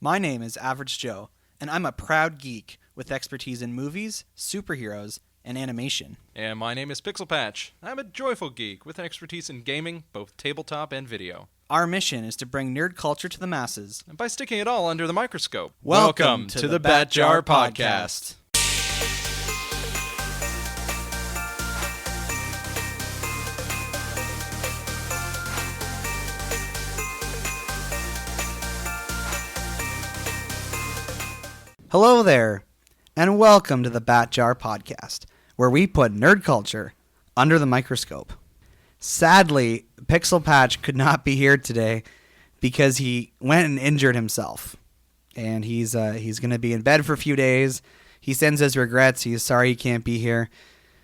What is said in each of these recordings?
My name is Average Joe, and I'm a proud geek with expertise in movies, superheroes, and animation. And my name is Pixel Patch. I'm a joyful geek with an expertise in gaming, both tabletop and video. Our mission is to bring nerd culture to the masses. And by sticking it all under the microscope. Welcome to the Bat Jar Podcast. Hello there, and welcome to the Bat Jar Podcast, where we put nerd culture under the microscope. Sadly, Pixel Patch could not be here today because he went and injured himself, and he's going to be in bed for a few days. He sends his regrets. He's sorry he can't be here,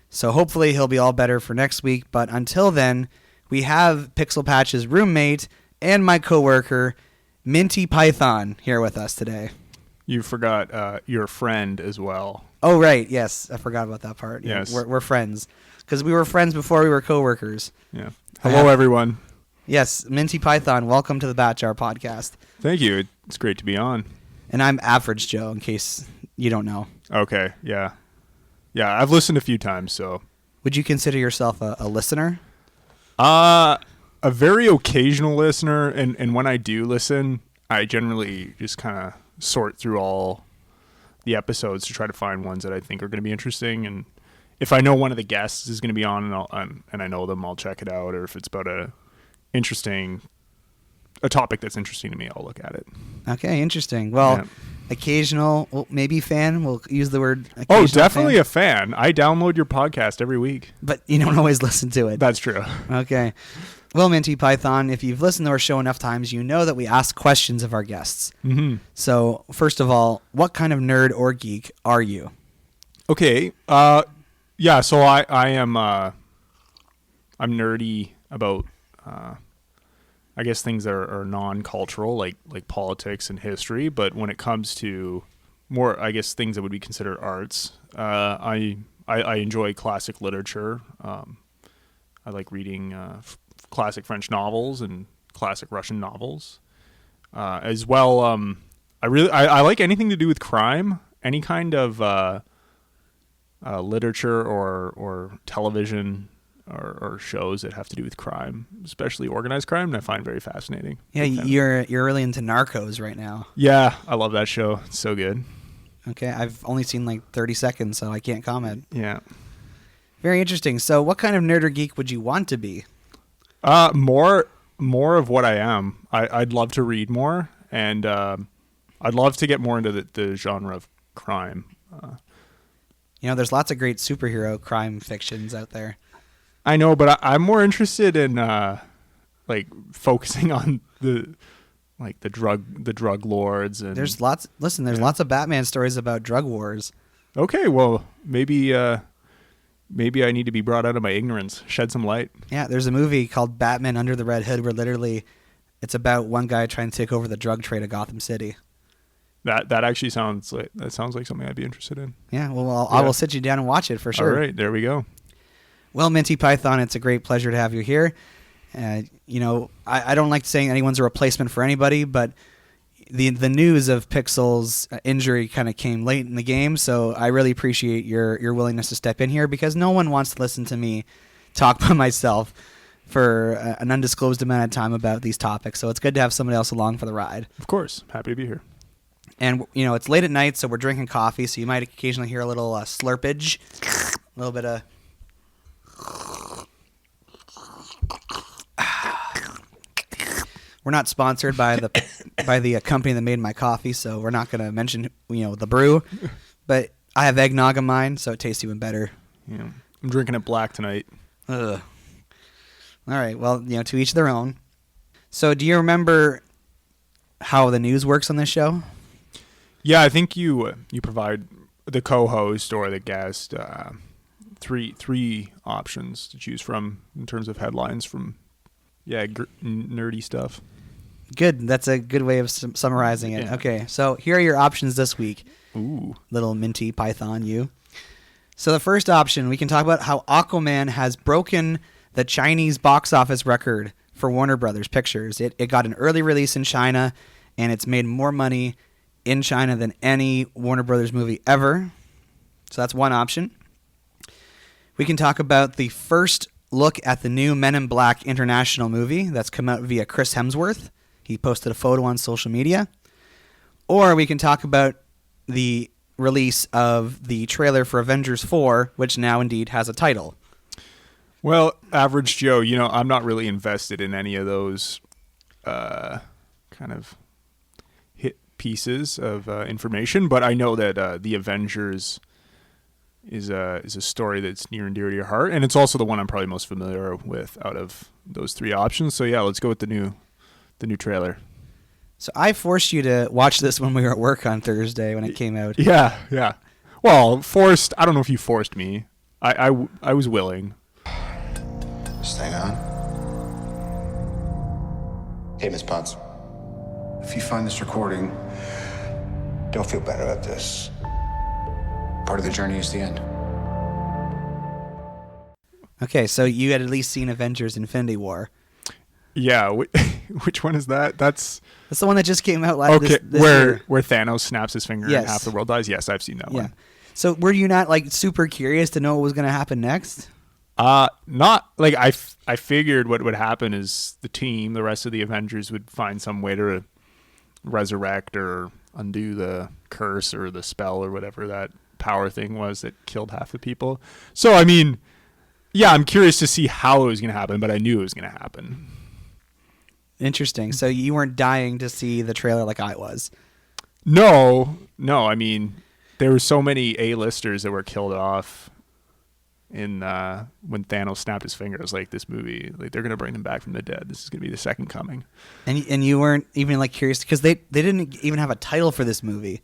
so hopefully he'll be all better for next week. But until then, we have Pixel Patch's roommate and my coworker, Minty Python, here with us today. You forgot your friend as well. Oh, right. Yes. I forgot about that part. Yes. We're friends. Because we were friends before we were coworkers. Yeah. Hello, everyone. Yes. Minty Python, welcome to the Bat Jar Podcast. Thank you. It's great to be on. And I'm Average Joe, in case you don't know. Okay. Yeah. Yeah, I've listened a few times, so. Would you consider yourself a listener? A very occasional listener, and when I do listen, I generally just kind of sort through all the episodes to try to find ones that I think are going to be interesting. And if I know one of the guests is going to be on and I know them, I'll check it out. Or if it's about a topic that's interesting to me, I'll look at it. Okay, interesting. Well, yeah. Occasional, well, maybe fan. We'll use the word occasional. Oh, definitely a fan. I download your podcast every week. But you don't always listen to it. That's true. Okay. Well, Minty Python, if you've listened to our show enough times, you know that we ask questions of our guests. Mm-hmm. So, first of all, what kind of nerd or geek are you? Okay. Yeah, so I am I'm nerdy about I guess things that are non-cultural, like politics and history, but when it comes to more, I guess, things that would be considered arts, I enjoy classic literature. I like reading classic French novels and classic Russian novels, as well. I like anything to do with crime, any kind of literature or television or shows that have to do with crime, especially organized crime, and I find very fascinating. Yeah, you're really into Narcos right now. Yeah, I love that show. It's so good. Okay, I've only seen like 30 seconds, so I can't comment. Yeah. Very interesting. So what kind of nerd or geek would you want to be? More of what I am. I'd love to read more, and I'd love to get more into the genre of crime. There's lots of great superhero crime fictions out there. I know, but I'm more interested in focusing on the drug lords, and there's lots. Listen, there's lots of Batman stories about drug wars. Okay, well maybe I need to be brought out of my ignorance, shed some light. Yeah, there's a movie called Batman Under the Red Hood where literally it's about one guy trying to take over the drug trade of Gotham City. That actually sounds like something I'd be interested in. Yeah, well, I will sit you down and watch it for sure. All right, there we go. Well, Minty Python, it's a great pleasure to have you here. I don't like saying anyone's a replacement for anybody, but the news of Pixel's injury kind of came late in the game, so I really appreciate your willingness to step in here because no one wants to listen to me talk by myself for an undisclosed amount of time about these topics, so it's good to have somebody else along for the ride. Of course. Happy to be here. And, it's late at night, so we're drinking coffee, so you might occasionally hear a little slurpage, a little bit of... We're not sponsored by the company that made my coffee, so we're not going to mention the brew. But I have eggnog in mine, so it tastes even better. Yeah, I'm drinking it black tonight. Ugh. All right, well, to each their own. So, do you remember how the news works on this show? Yeah, I think you provide the co-host or the guest three options to choose from in terms of headlines from nerdy stuff. Good. That's a good way of summarizing it. Yeah. Okay, so here are your options this week. Ooh. Little Minty Python, you. So the first option, we can talk about how Aquaman has broken the Chinese box office record for Warner Brothers Pictures. It got an early release in China, and it's made more money in China than any Warner Brothers movie ever. So that's one option. We can talk about the first look at the new Men in Black International movie that's come out via Chris Hemsworth. He posted a photo on social media. Or we can talk about the release of the trailer for Avengers 4, which now indeed has a title. Well, average Joe, I'm not really invested in any of those kind of hit pieces of information, but I know that the Avengers is a story that's near and dear to your heart, and it's also the one I'm probably most familiar with out of those three options. So yeah, let's go with the new trailer. So I forced you to watch this when we were at work on Thursday when it came out. Yeah. Well, forced. I don't know if you forced me. I was willing. Just hang on. Hey, Miss Potts. If you find this recording, don't feel bad about this. Part of the journey is the end. Okay, so you had at least seen Avengers Infinity War. Yeah, which one is that? That's the one that just came out last okay. this where year. Where Thanos snaps his finger and half the world dies. Yes, I've seen that one. So were you not like super curious to know what was going to happen next? Not like I figured what would happen is the rest of the Avengers would find some way to resurrect or undo the curse or the spell or whatever that power thing was that killed half the people. So I mean, yeah, I'm curious to see how it was going to happen, but I knew it was going to happen. Interesting. So you weren't dying to see the trailer like I was. No. I mean, there were so many A-listers that were killed off in when Thanos snapped his finger. It was like, this movie, like they're gonna bring them back from the dead. This is gonna be the second coming. And you weren't even like curious because they didn't even have a title for this movie.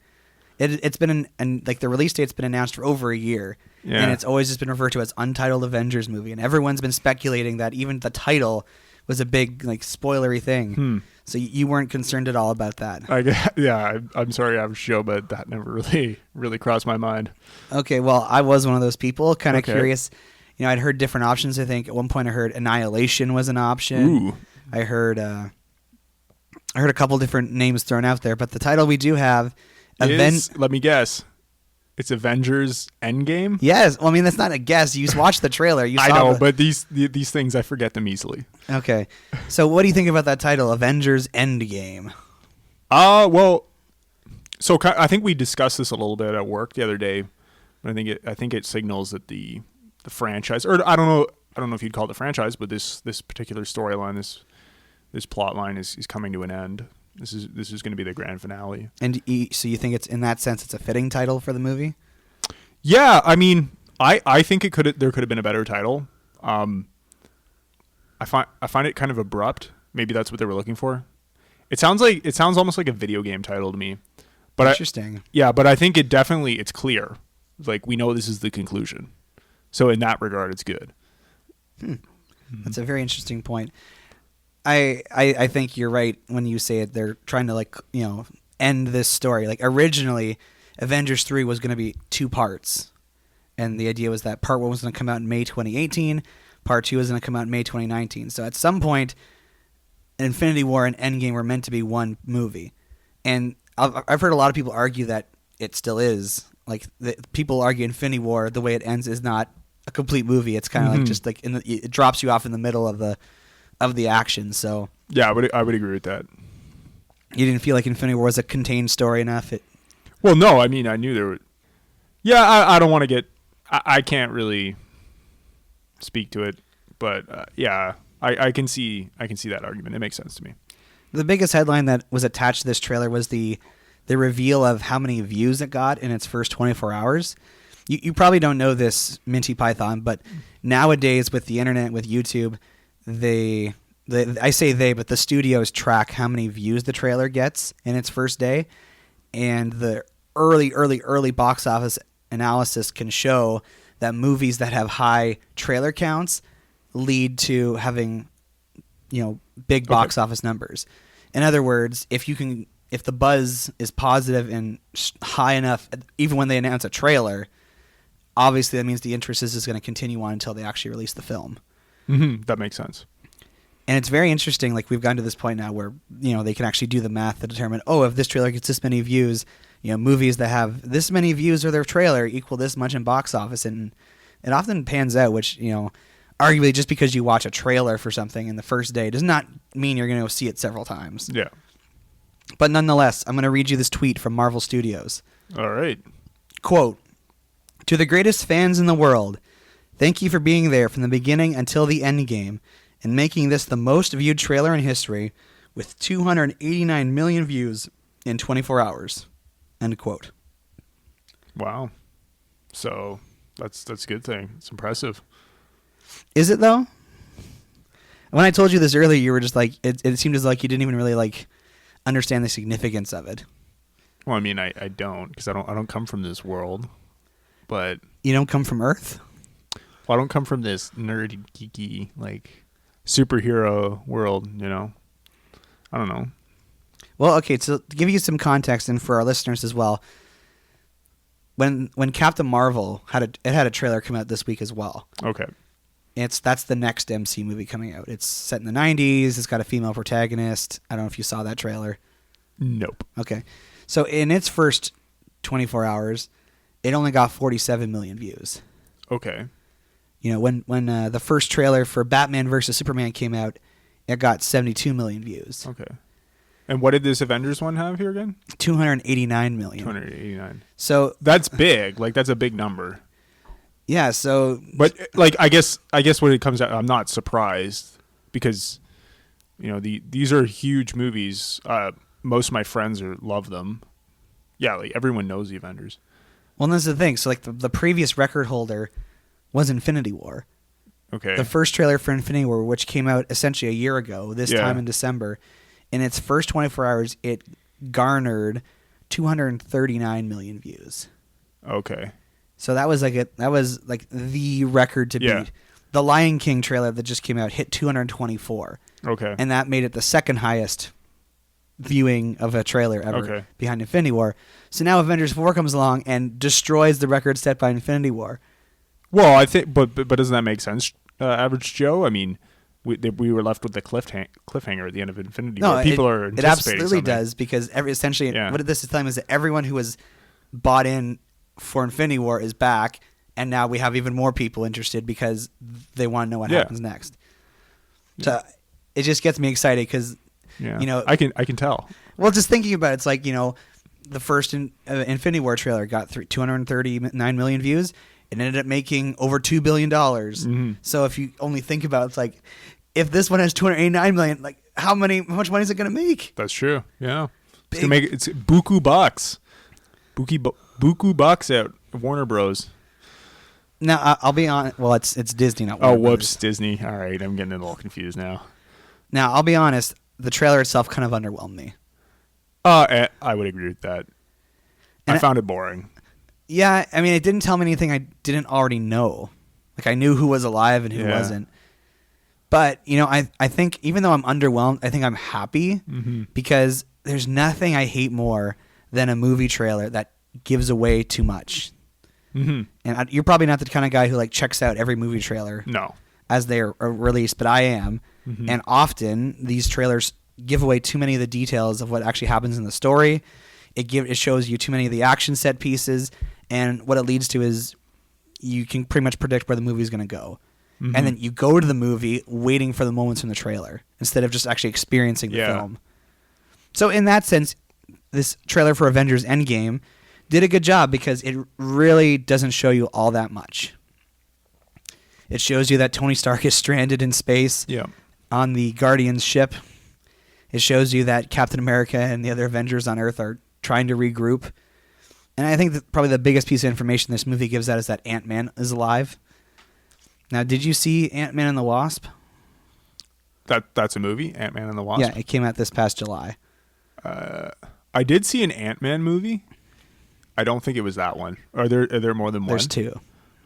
It's been and like the release date's been announced for over a year, and it's always just been referred to as Untitled Avengers movie, and everyone's been speculating that even the title was a big like spoilery thing. So you weren't concerned at all about that. I'm sorry, average Joe, but that never really crossed my mind. Okay, well, I was one of those people, kind of curious. I'd heard different options. I think at one point I heard Annihilation was an option. Ooh. I heard a couple different names thrown out there, but the title we do have, let me guess. It's Avengers Endgame? Yes. Well, I mean, that's not a guess. You watched the trailer. I know, but these things, I forget them easily. Okay. So what do you think about that title, Avengers Endgame? Well, so I think we discussed this a little bit at work the other day. I think it signals that the franchise, or I don't know if you'd call it a franchise, but this particular storyline, this plot line is coming to an end. This is going to be the grand finale. And so you think it's in that sense it's a fitting title for the movie? Yeah, I mean, I think there could have been a better title. I find it kind of abrupt. Maybe that's what they were looking for. It sounds almost like a video game title to me. But interesting. But I think it's clear. Like, we know this is the conclusion. So in that regard, it's good. That's a very interesting point. I think you're right when you say it. They're trying to end this story. Like originally, Avengers 3 was going to be 2 parts, and the idea was that part 1 was going to come out in May 2018, part 2 was going to come out in May 2019. So at some point, Infinity War and Endgame were meant to be one movie, and I've heard a lot of people argue that it still is. Like people argue Infinity War, the way it ends, is not a complete movie. It's kind of like just like it drops you off in the middle of the action. So yeah, I would agree with that. You didn't feel like Infinity War was a contained story enough? Well, no. I mean, I knew there were. Yeah, I don't want to get. I can't really speak to it, but yeah, I can see that argument. It makes sense to me. The biggest headline that was attached to this trailer was the reveal of how many views it got in its first 24 hours. You probably don't know this, Minty Python, but nowadays with the internet, with YouTube, I say they, but the studios track how many views the trailer gets in its first day, and the early box office analysis can show that movies that have high trailer counts lead to having, big box office numbers. In other words, if the buzz is positive and high enough, even when they announce a trailer, obviously that means the interest is going to continue on until they actually release the film. Mm-hmm. That makes sense. And it's very interesting. Like, we've gotten to this point now where, they can actually do the math to determine, if this trailer gets this many views, movies that have this many views of their trailer equal this much in box office. And it often pans out, which, arguably just because you watch a trailer for something in the first day does not mean you're going to go see it several times. Yeah. But nonetheless, I'm going to read you this tweet from Marvel Studios. All right. Quote, "To the greatest fans in the world, thank you for being there from the beginning until the end game and making this the most viewed trailer in history with 289 million views in 24 hours." End quote. Wow. So that's a good thing. It's impressive. Is it, though? When I told you this earlier, you were just like, it seemed as like you didn't even really like understand the significance of it. Well, I mean, I don't, because I don't come from this world, but You don't come from Earth? I don't come from this nerdy, geeky, like superhero world. I don't know. Well, okay, so to give you some context and for our listeners as well, when Captain Marvel had a trailer come out this week as well. Okay. That's the next MC movie coming out. It's set in the 90s. It's got a female protagonist. I don't know if you saw that trailer. Nope. Okay. So in its first 24 hours, it only got 47 million views. Okay. When the first trailer for Batman vs. Superman came out, it got 72 million views. Okay. And what did this Avengers one have here again? 289 million. 289. So That's big. Like, that's a big number. yeah, so But like, I guess when it comes out, I'm not surprised because, these are huge movies. Most of my friends love them. Yeah, like everyone knows the Avengers. well, that's the thing. So like the previous record holder was Infinity War. Okay. The first trailer for Infinity War, which came out essentially a year ago, this time in December, in its first 24 hours, it garnered 239 million views. Okay. So that was like the record to Yeah. beat. The Lion King trailer that just came out hit 224, Okay. and that made it the second highest viewing of a trailer ever Okay. behind Infinity War. So now Avengers 4 comes along and destroys the record set by Infinity War. Well, I think, but doesn't that make sense, Average Joe? I mean, we were left with the cliffhanger at the end of Infinity War. People are it anticipating absolutely something. does, because essentially Yeah. what this is telling us is that everyone who was bought in for Infinity War is back, and now we have even more people interested because they want to know what happens next. So it just gets me excited because Yeah. I can tell. well, just thinking about it, it's like the first Infinity War trailer got 239 million views. It ended up making over $2 billion. Mm-hmm. So if you only think about it, it's like, if this one has 289 million, like how much money is it going to make? That's true. Yeah. It's gonna make it's buku bucks. Buku bucks at Warner Bros. Now I'll be honest. Well, it's Disney, not Warner Oh, whoops, Brothers. Disney. All right, I'm getting a little confused now. Now I'll be honest. The trailer itself kind of underwhelmed me. I would agree with that. And I found it boring. Yeah, I mean, it didn't tell me anything I didn't already know. Like, I knew who was alive and who wasn't. But, I think even though I'm underwhelmed, I think I'm happy because there's nothing I hate more than a movie trailer that gives away too much. Mm-hmm. And you're probably not the kind of guy who checks out every movie trailer No. as they're released, but I am. Mm-hmm. And often these trailers give away too many of the details of what actually happens in the story. It shows you too many of the action set pieces, and what it leads to is you can pretty much predict where the movie is going to go. Mm-hmm. And then you go to the movie waiting for the moments from the trailer instead of just actually experiencing the film. So in that sense, this trailer for Avengers Endgame did a good job because it really doesn't show you all that much. It shows you that Tony Stark is stranded in space on the Guardians ship. It shows you that Captain America and the other Avengers on Earth are trying to regroup. And I think that probably the biggest piece of information this movie gives out is that Ant-Man is alive. Now, did you see Ant-Man and the Wasp? That's a movie, Ant-Man and the Wasp? Yeah, it came out this past July. I did see an Ant-Man movie. I don't think it was that one. Are there more than one? There's two.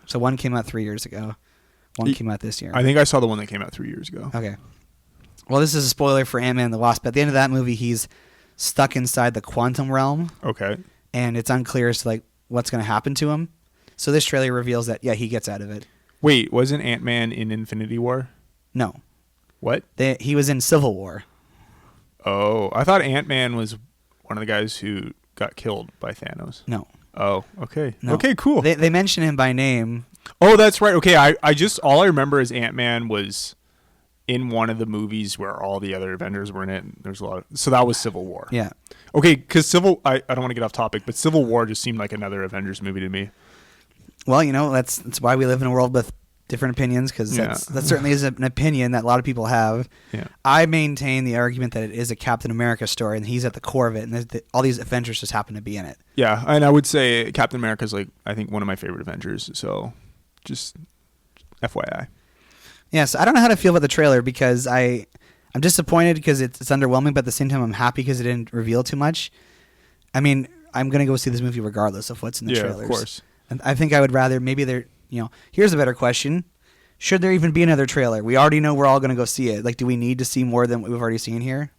So one came out 3 years ago. One came out this year. I think I saw the one that came out 3 years ago. Okay. Well, this is a spoiler for Ant-Man and the Wasp. At the end of that movie, he's stuck inside the quantum realm. Okay. And it's unclear as to what's going to happen to him. So this trailer reveals that, he gets out of it. Wait, wasn't Ant-Man in Infinity War? No. What? He was in Civil War. Oh, I thought Ant-Man was one of the guys who got killed by Thanos. No. Oh, okay. No. Okay, cool. They mention him by name. Oh, that's right. Okay, I just all I remember is Ant-Man was in one of the movies where all the other Avengers were in it. And there's a lot so that was Civil War. Yeah. Okay, because I don't want to get off topic, but Civil War just seemed like another Avengers movie to me. Well, that's why we live in a world with different opinions, because that certainly is an opinion that a lot of people have. Yeah. I maintain the argument that it is a Captain America story, and he's at the core of it, and all these Avengers just happen to be in it. Yeah, and I would say Captain America is I think one of my favorite Avengers. So, just FYI. Yes, I don't know how to feel about the trailer, because I'm disappointed because it's underwhelming, but at the same time I'm happy because it didn't reveal too much. I mean, I'm gonna go see this movie regardless of what's in the trailers. Of course. And I think I would rather here's a better question. Should there even be another trailer? We already know we're all going to go see it. Like, do we need to see more than what we've already seen here?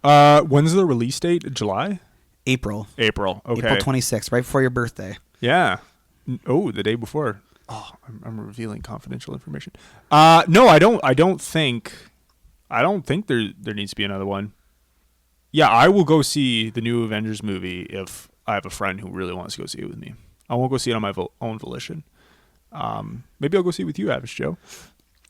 When's the release date? July? April. Okay. April 26th, right before your birthday. Yeah. Oh, the day before. Oh, I'm revealing confidential information. No, I don't think there needs to be another one. Yeah, I will go see the new Avengers movie if I have a friend who really wants to go see it with me. I won't go see it on my own volition. Maybe I'll go see it with you, Avish Joe.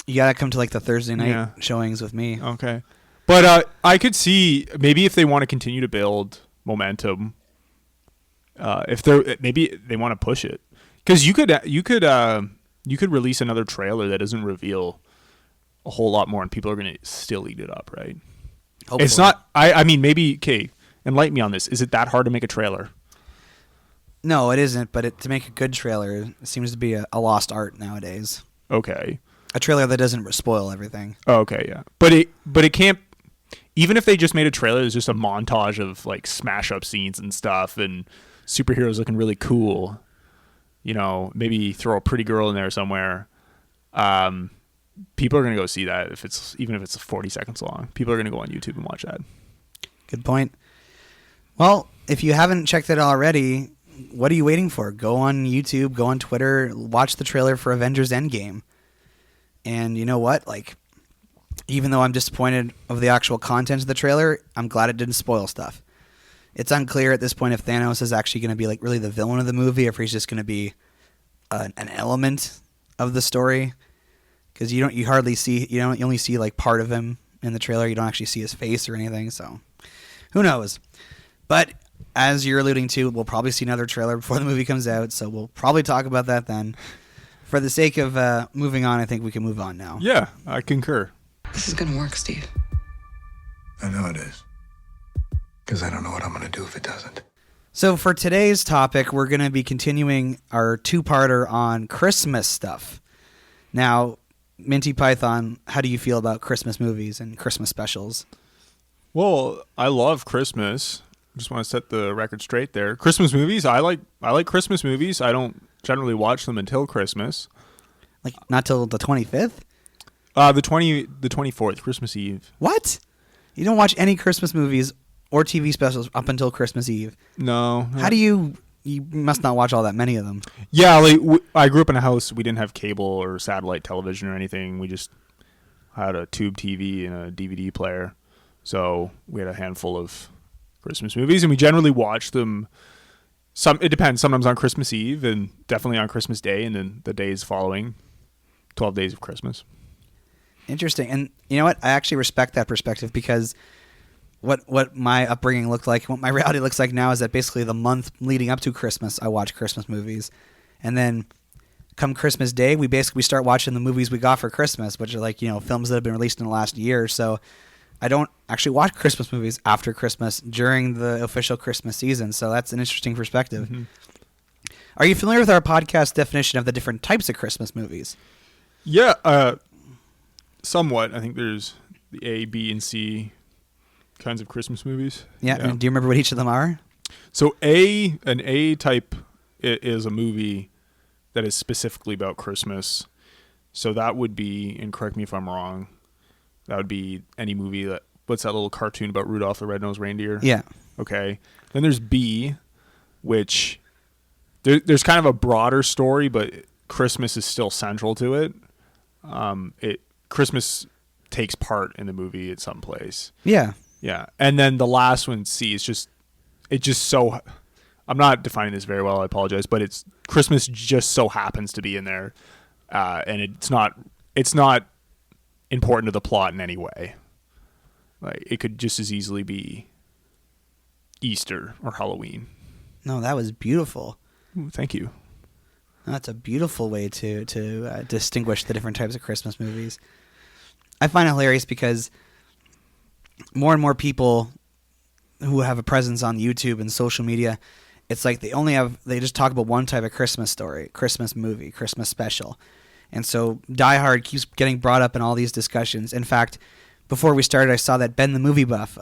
You gotta come to the Thursday night showings with me. Okay, but I could see maybe if they want to continue to build momentum, if maybe they want to push it, because you could release another trailer that doesn't reveal a whole lot more, and people are gonna still eat it up, right? Hopefully. It's not. I mean, maybe. Okay, enlighten me on this. Is it that hard to make a trailer? No, it isn't, but to make a good trailer, it seems to be a lost art nowadays. Okay. A trailer that doesn't spoil everything. Okay, yeah. But it can't, even if they just made a trailer that's just a montage of smash up scenes and stuff and superheroes looking really cool, maybe throw a pretty girl in there somewhere, people are going to go see that even if it's 40 seconds long. People are going to go on YouTube and watch that. Good point. Well, if you haven't checked it already, what are you waiting for? Go on YouTube, go on Twitter, watch the trailer for Avengers Endgame. And you know what? Even though I'm disappointed of the actual content of the trailer, I'm glad it didn't spoil stuff. It's unclear at this point if Thanos is actually going to be really the villain of the movie, or if he's just going to be an element of the story. Because you hardly see, you only see part of him in the trailer. You don't actually see his face or anything. So who knows? But as you're alluding to, we'll probably see another trailer before the movie comes out, so we'll probably talk about that then. For the sake of moving on, I think we can move on now. Yeah, I concur. This is going to work, Steve. I know it is. Because I don't know what I'm going to do if it doesn't. So for today's topic, we're going to be continuing our two-parter on Christmas stuff. Now, Minty Python, how do you feel about Christmas movies and Christmas specials? Well, I love Christmas. Just want to set the record straight there. Christmas movies, I like Christmas movies. I don't generally watch them until Christmas. Not till the 25th? The 24th, Christmas Eve. What? You don't watch any Christmas movies or TV specials up until Christmas Eve? No. How do you must not watch all that many of them. Yeah, I grew up in a house, we didn't have cable or satellite television or anything. We just had a tube TV and a DVD player. So we had a handful of Christmas movies, and we generally watch them. It depends. Sometimes on Christmas Eve, and definitely on Christmas Day, and then the days following, 12 days of Christmas. Interesting. And you know what? I actually respect that perspective, because what my upbringing looked like, what my reality looks like now, is that basically the month leading up to Christmas, I watch Christmas movies, and then come Christmas Day, we start watching the movies we got for Christmas, which are films that have been released in the last year. So I don't actually watch Christmas movies after Christmas during the official Christmas season. So that's an interesting perspective. Mm-hmm. Are you familiar with our podcast definition of the different types of Christmas movies? Yeah, somewhat. I think there's the A, B, and C kinds of Christmas movies. Yeah. And do you remember what each of them are? So an A type is a movie that is specifically about Christmas. So that would be, and correct me if I'm wrong, that would be any movie what's that little cartoon about Rudolph the Red-Nosed Reindeer? Yeah. Okay. Then there's B, which there's kind of a broader story, but Christmas is still central to it. Christmas takes part in the movie at some place. Yeah. Yeah. And then the last one, C, is just so, I'm not defining this very well, I apologize, but it's Christmas just so happens to be in there. And it's not important to the plot in any way. Like, it could just as easily be Easter or Halloween. No, that was beautiful. Ooh, thank you. That's a beautiful way to distinguish the different types of Christmas movies. I find it hilarious because more and more people who have a presence on YouTube and social media, it's like they just talk about one type of Christmas story, Christmas movie, Christmas special. And so Die Hard keeps getting brought up in all these discussions. In fact, before we started, I saw that Ben the Movie Buff,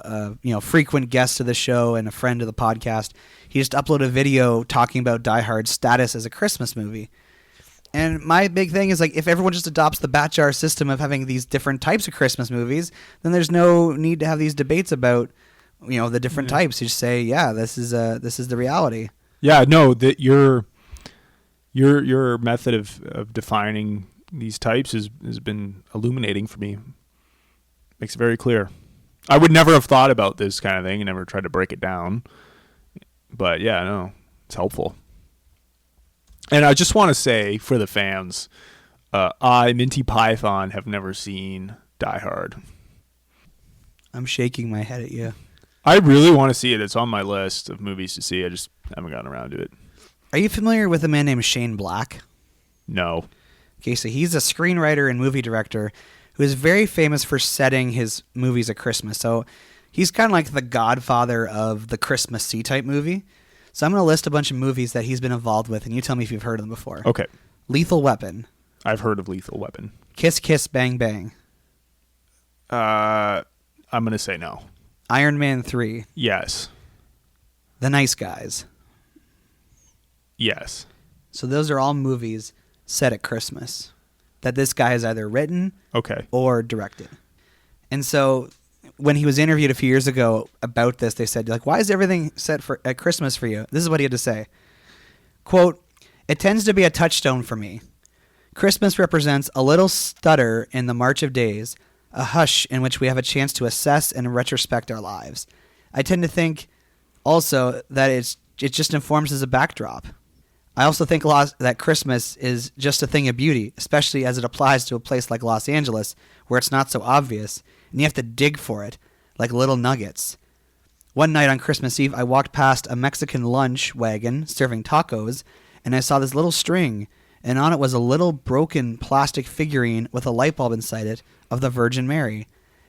frequent guest of the show and a friend of the podcast, he just uploaded a video talking about Die Hard's status as a Christmas movie. And my big thing is, like, if everyone just adopts the Batjar system of having these different types of Christmas movies, then there's no need to have these debates about, the different types. You just say, yeah, this is the reality. Yeah, no, that your method of defining these types has been illuminating for me. Makes it very clear. I would never have thought about this kind of thing and never tried to break it down. But yeah, no, it's helpful. And I just want to say for the fans, Minty Python, have never seen Die Hard. I'm shaking my head at you. I really want to see it. It's on my list of movies to see. I just haven't gotten around to it. Are you familiar with a man named Shane Black? No. Okay, so he's a screenwriter and movie director who is very famous for setting his movies at Christmas. So he's kind of like the godfather of the Christmas C-type movie. So I'm going to list a bunch of movies that he's been involved with, and you tell me if you've heard of them before. Okay. Lethal Weapon. I've heard of Lethal Weapon. Kiss Kiss Bang Bang. I'm going to say no. Iron Man 3. Yes. The Nice Guys. Yes. So those are all movies set at Christmas that this guy has either written or directed. And so when he was interviewed a few years ago about this, they said, like, why is everything set at Christmas for you? This is what he had to say. Quote, "It tends to be a touchstone for me. Christmas represents a little stutter in the march of days, a hush in which we have a chance to assess and retrospect our lives. I tend to think also that it just informs as a backdrop. I also think a lot that Christmas is just a thing of beauty, especially as it applies to a place like Los Angeles, where it's not so obvious, and you have to dig for it, like little nuggets. One night on Christmas Eve, I walked past a Mexican lunch wagon serving tacos, and I saw this little string, and on it was a little broken plastic figurine with a light bulb inside it of the Virgin Mary.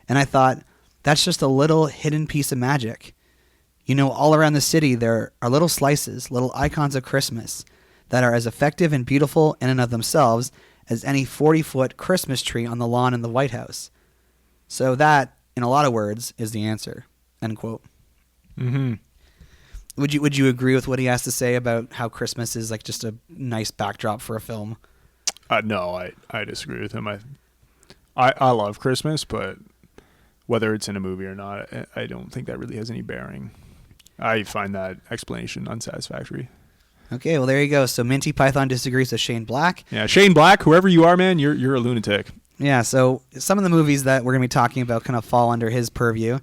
And I thought, that's just a little hidden piece of magic. All around the city there are little slices, little icons of Christmas that are as effective and beautiful in and of themselves as any 40-foot Christmas tree on the lawn in the White House. So that, in a lot of words, is the answer." End quote. Mm-hmm. Would you agree with what he has to say about how Christmas is like just a nice backdrop for a film? No, I disagree with him. I love Christmas, but whether it's in a movie or not, I don't think that really has any bearing. I find that explanation unsatisfactory. Okay, well, there you go. So Minty Python disagrees with Shane Black. Yeah, Shane Black, whoever you are, man, you're a lunatic. Yeah, so some of the movies that we're going to be talking about kind of fall under his purview.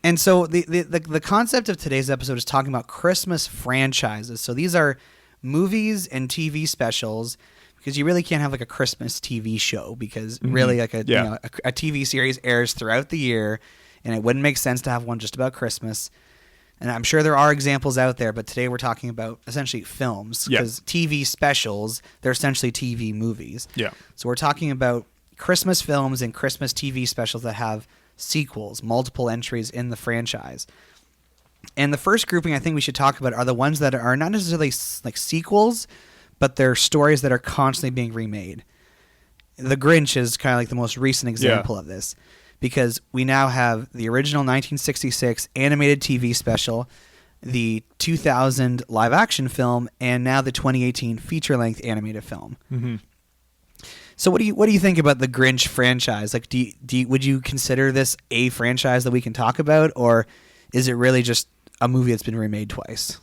And so the concept of today's episode is talking about Christmas franchises. So these are movies and TV specials, because you really can't have like a Christmas TV show, because really like a TV series airs throughout the year, and it wouldn't make sense to have one just about Christmas. And I'm sure there are examples out there, but today we're talking about essentially films, because TV specials, they're essentially TV movies. Yeah. So we're talking about Christmas films and Christmas TV specials that have sequels, multiple entries in the franchise. And the first grouping I think we should talk about are the ones that are not necessarily like sequels, but they're stories that are constantly being remade. The Grinch is kind of like the most recent example of this, because we now have the original 1966 animated TV special, the 2000 live action film, and now the 2018 feature-length animated film. Mm-hmm. So what do you think about the Grinch franchise? Like, would you consider this a franchise that we can talk about, or is it really just a movie that's been remade twice?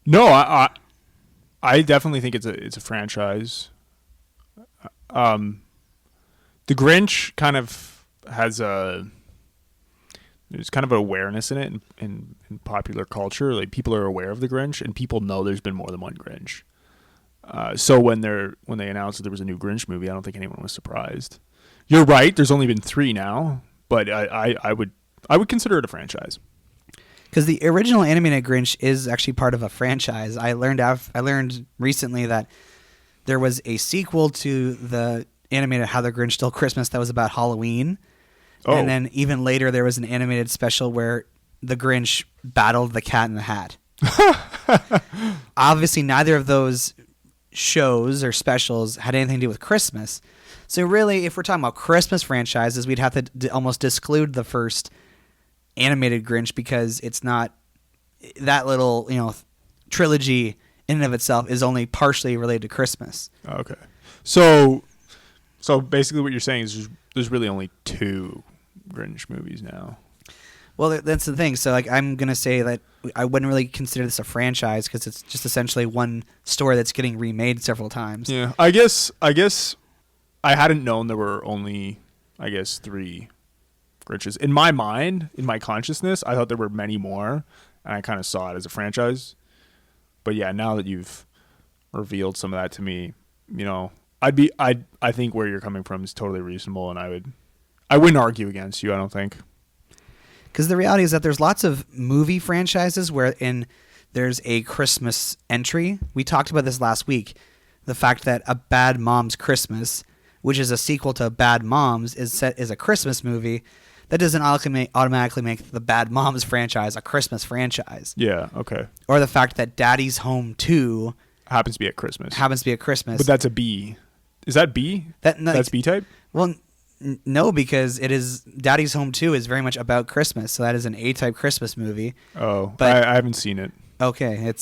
No, I definitely think it's a franchise. To The Grinch kind of has there's kind of an awareness in it in popular culture. Like, people are aware of the Grinch, and people know there's been more than one Grinch. So when they announced that there was a new Grinch movie, I don't think anyone was surprised. You're right. There's only been 3 now, but I would consider it a franchise. Because the original animated Grinch is actually part of a franchise. I learned recently that there was a sequel to the animated How the Grinch Stole Christmas that was about Halloween. Oh. And then even later there was an animated special where the Grinch battled the Cat in the Hat. Obviously, neither of those shows or specials had anything to do with Christmas. So really, if we're talking about Christmas franchises, we'd have to almost exclude the first animated Grinch because it's not that little, trilogy in and of itself is only partially related to Christmas. Okay. So basically what you're saying is there's really only 2 Grinch movies now. Well, that's the thing. So, I'm going to say that I wouldn't really consider this a franchise because it's just essentially one story that's getting remade several times. Yeah. I guess I hadn't known there were only, 3 Grinches. In my mind, in my consciousness, I thought there were many more, and I kind of saw it as a franchise. But yeah, now that you've revealed some of that to me, I think where you're coming from is totally reasonable, and I wouldn't argue against you, I don't think. Because the reality is that there's lots of movie franchises wherein there's a Christmas entry. We talked about this last week. The fact that A Bad Mom's Christmas, which is a sequel to Bad Moms, is a Christmas movie. That doesn't automatically make the Bad Moms franchise a Christmas franchise. Yeah, okay. Or the fact that Daddy's Home 2 happens to be at Christmas. But that's a B. Is that B? That's B-type? Well, no, because it is Daddy's Home 2 is very much about Christmas, so that is an A-type Christmas movie. Oh, but I haven't seen it. Okay,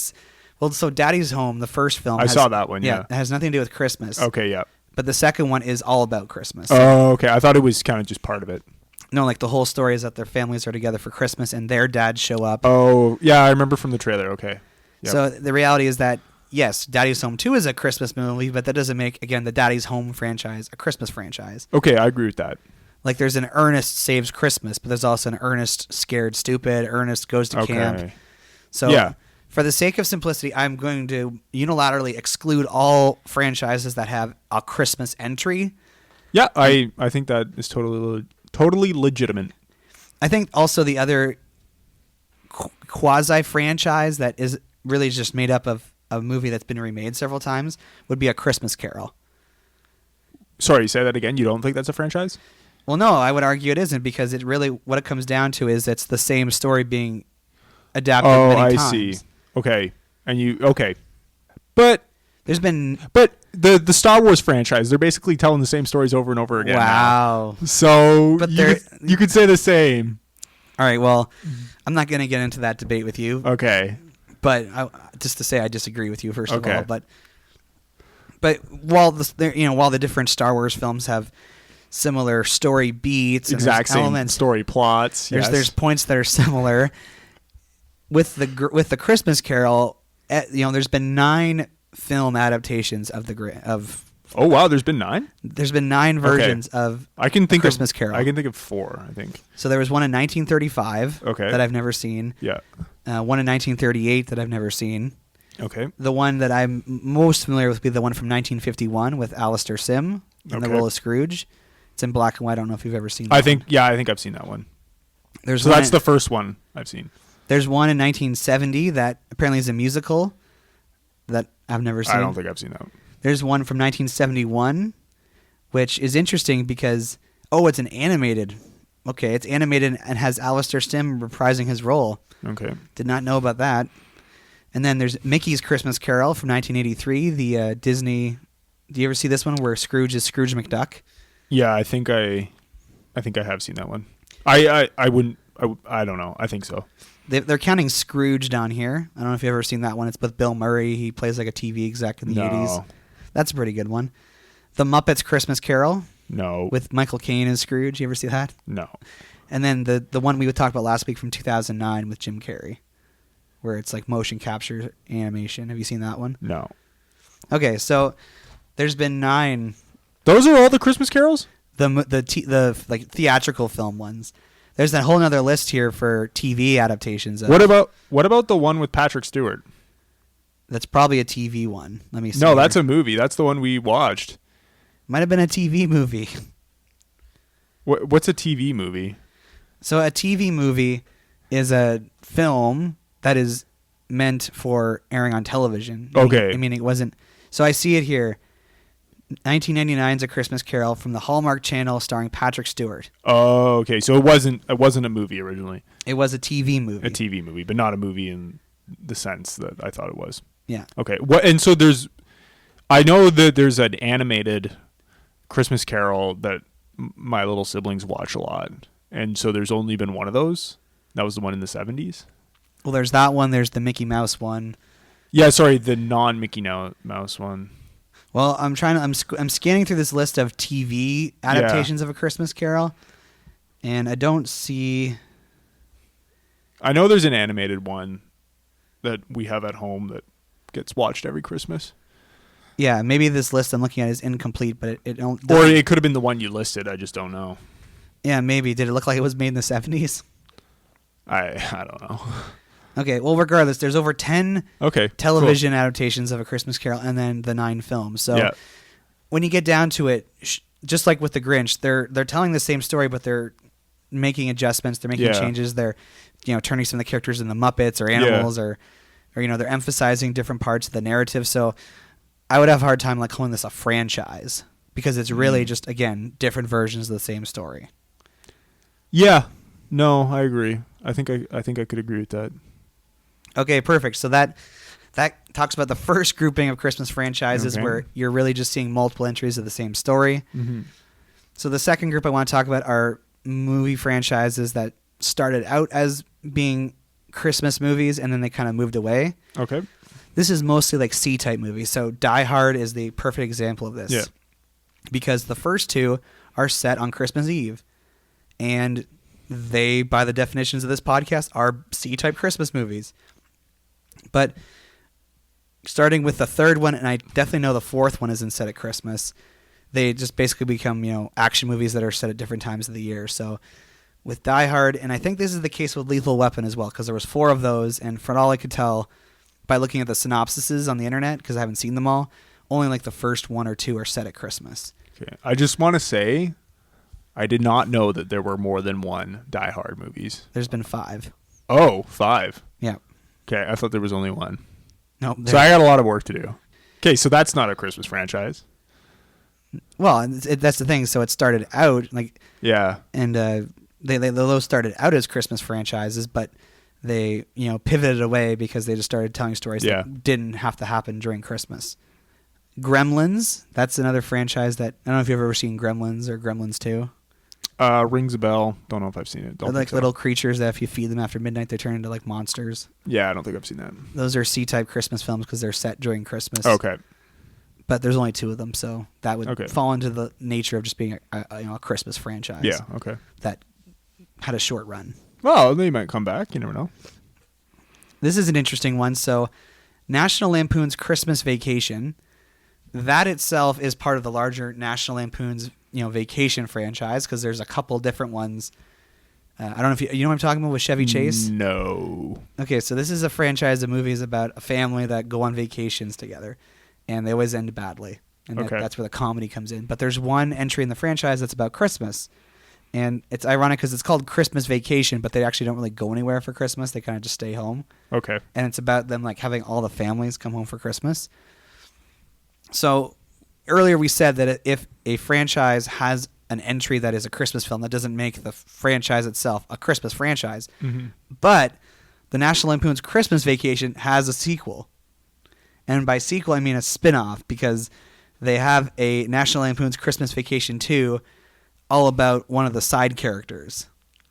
so Daddy's Home, the first film, I saw that one. Yeah, it has nothing to do with Christmas. Okay, yeah. But the second one is all about Christmas. Oh, okay. I thought it was kind of just part of it. No, the whole story is that their families are together for Christmas and their dads show up. Oh, yeah, I remember from the trailer. Okay. Yep. So the reality is that, yes, Daddy's Home 2 is a Christmas movie, but that doesn't make, again, the Daddy's Home franchise a Christmas franchise. Okay, I agree with that. There's an Ernest Saves Christmas, but there's also an Ernest Scared Stupid, Ernest Goes to Camp. So yeah. For the sake of simplicity, I'm going to unilaterally exclude all franchises that have a Christmas entry. Yeah, I think that is totally legitimate. I think also the other quasi-franchise that is really just made up of a movie that's been remade several times would be A Christmas Carol. Sorry, say that again. You don't think that's a franchise? Well, no, I would argue it isn't because it really, what it comes down to is it's the same story being adapted many times. Oh, I see. Okay. Okay. But the Star Wars franchise, they're basically telling the same stories over and over again. Wow. Now. So you could say the same. All right, well, I'm not going to get into that debate with you. Okay. But just to say I disagree with you, first of all. But while the different Star Wars films have similar story beats, exact same elements, story plots. There's points that are similar. With the Christmas Carol, there's been 9 film adaptations of Oh wow, there's been 9. There's been 9 versions of Christmas Carol. I can think of 4. I think. So there was one in 1935 that I've never seen. Yeah. One in 1938 that I've never seen. Okay. The one that I'm most familiar with would be the one from 1951 with Alistair Sim in the role of Scrooge. It's in black and white. I don't know if you've ever seen that. I think I've seen that one. So that's the first one I've seen. There's one in 1970 that apparently is a musical that I've never seen. I don't think I've seen that one. There's one from 1971, which is interesting because, it's an animated. Okay, it's animated and has Alistair Sim reprising his role. Okay. Did not know about that. And then there's Mickey's Christmas Carol from 1983, the Disney. Do you ever see this one where Scrooge is Scrooge McDuck? Yeah, I think I have seen that one. I don't know. I think so. They're counting Scrooge down here. I don't know if you've ever seen that one. It's with Bill Murray. He plays like a TV exec in the 80s. That's a pretty good one. The Muppets Christmas Carol. No. With Michael Caine as Scrooge. You ever see that? No. And then the one we talked about last week from 2009 with Jim Carrey, where it's like motion capture animation. Have you seen that one? No. Okay, so there's been 9. Those are all the Christmas carols? the like theatrical film ones. There's that whole other list here for TV adaptations. What about the one with Patrick Stewart? That's probably a TV one. Let me see. No, here. that's a movie. That's the one we watched. Might have been a TV movie. What's a TV movie? So a TV movie is a film that is meant for airing on television. Okay. I mean, it wasn't. So I see it here. 1999's A Christmas Carol from the Hallmark Channel starring Patrick Stewart. Oh, okay. So it wasn't a movie originally. It was a TV movie. A TV movie, but not a movie in the sense that I thought it was. Yeah. Okay. And so I know that there's an animated Christmas Carol that my little siblings watch a lot. And so there's only been one of those. That was the one in the 70s. Well, there's that one. There's the Mickey Mouse one. Yeah, sorry, the non-Mickey Mouse one. Well, I'm scanning through this list of TV adaptations of A Christmas Carol, and I don't see. I know there's an animated one that we have at home that gets watched every Christmas. Yeah, maybe this list I'm looking at is incomplete, but it don't. Or it could have been the one you listed. I just don't know. Yeah, maybe. Did it look like it was made in the 70s? I don't know. Okay, well, regardless, there's over 10 television cool. adaptations of A Christmas Carol and then the 9 films. So yeah. when you get down to it, just like with The Grinch, they're telling the same story, but they're making adjustments. They're making changes. They're turning some of the characters into Muppets or animals or they're emphasizing different parts of the narrative. So I would have a hard time like calling this a franchise because it's really just, again, different versions of the same story. Yeah. No, I agree. I think I could agree with that. Okay, perfect. So that talks about the first grouping of Christmas franchises where you're really just seeing multiple entries of the same story. Mm-hmm. So the second group I want to talk about are movie franchises that started out as being Christmas movies and then they kind of moved away. Okay. This is mostly like C-type movies. So Die Hard is the perfect example of this. Yeah. Because the first two are set on Christmas Eve. And they, by the definitions of this podcast, are C-type Christmas movies. But starting with the third one, and I definitely know the fourth one isn't set at Christmas, they just basically become, action movies that are set at different times of the year. So with Die Hard, and I think this is the case with Lethal Weapon as well, because there was 4 of those, and from all I could tell by looking at the synopsises on the internet, because I haven't seen them all, only like the first 1 or 2 are set at Christmas. Okay. I just want to say I did not know that there were more than 1 Die Hard movies. There's been 5. Oh, 5. Yeah. Okay, I thought there was only 1. Nope. So I got a lot of work to do. Okay, so that's not a Christmas franchise. Well, that's the thing. So it started out like and those started out as Christmas franchises, but they pivoted away because they just started telling stories that didn't have to happen during Christmas. Gremlins, that's another franchise that I don't know if you've ever seen Gremlins or Gremlins 2. Rings a bell. Don't know if I've seen it. They're like little creatures that if you feed them after midnight, they turn into like monsters. Yeah, I don't think I've seen that. Those are C-type Christmas films because they're set during Christmas. Okay. But there's only 2 of them, so that would fall into the nature of just being a Christmas franchise. Yeah, okay. That had a short run. Well, they might come back. You never know. This is an interesting one. So National Lampoon's Christmas Vacation, that itself is part of the larger National Lampoon's Vacation franchise because there's a couple different ones. I don't know if you know what I'm talking about with Chevy Chase? No. Okay, so this is a franchise of movies about a family that go on vacations together, and they always end badly. And that's where the comedy comes in. But there's one entry in the franchise that's about Christmas. And it's ironic because it's called Christmas Vacation, but they actually don't really go anywhere for Christmas. They kind of just stay home. Okay. And it's about them like having all the families come home for Christmas. So earlier we said that if a franchise has an entry that is a Christmas film, that doesn't make the franchise itself a Christmas franchise. Mm-hmm. But the National Lampoon's Christmas Vacation has a sequel. And by sequel, I mean a spin-off because they have a National Lampoon's Christmas Vacation 2 all about one of the side characters.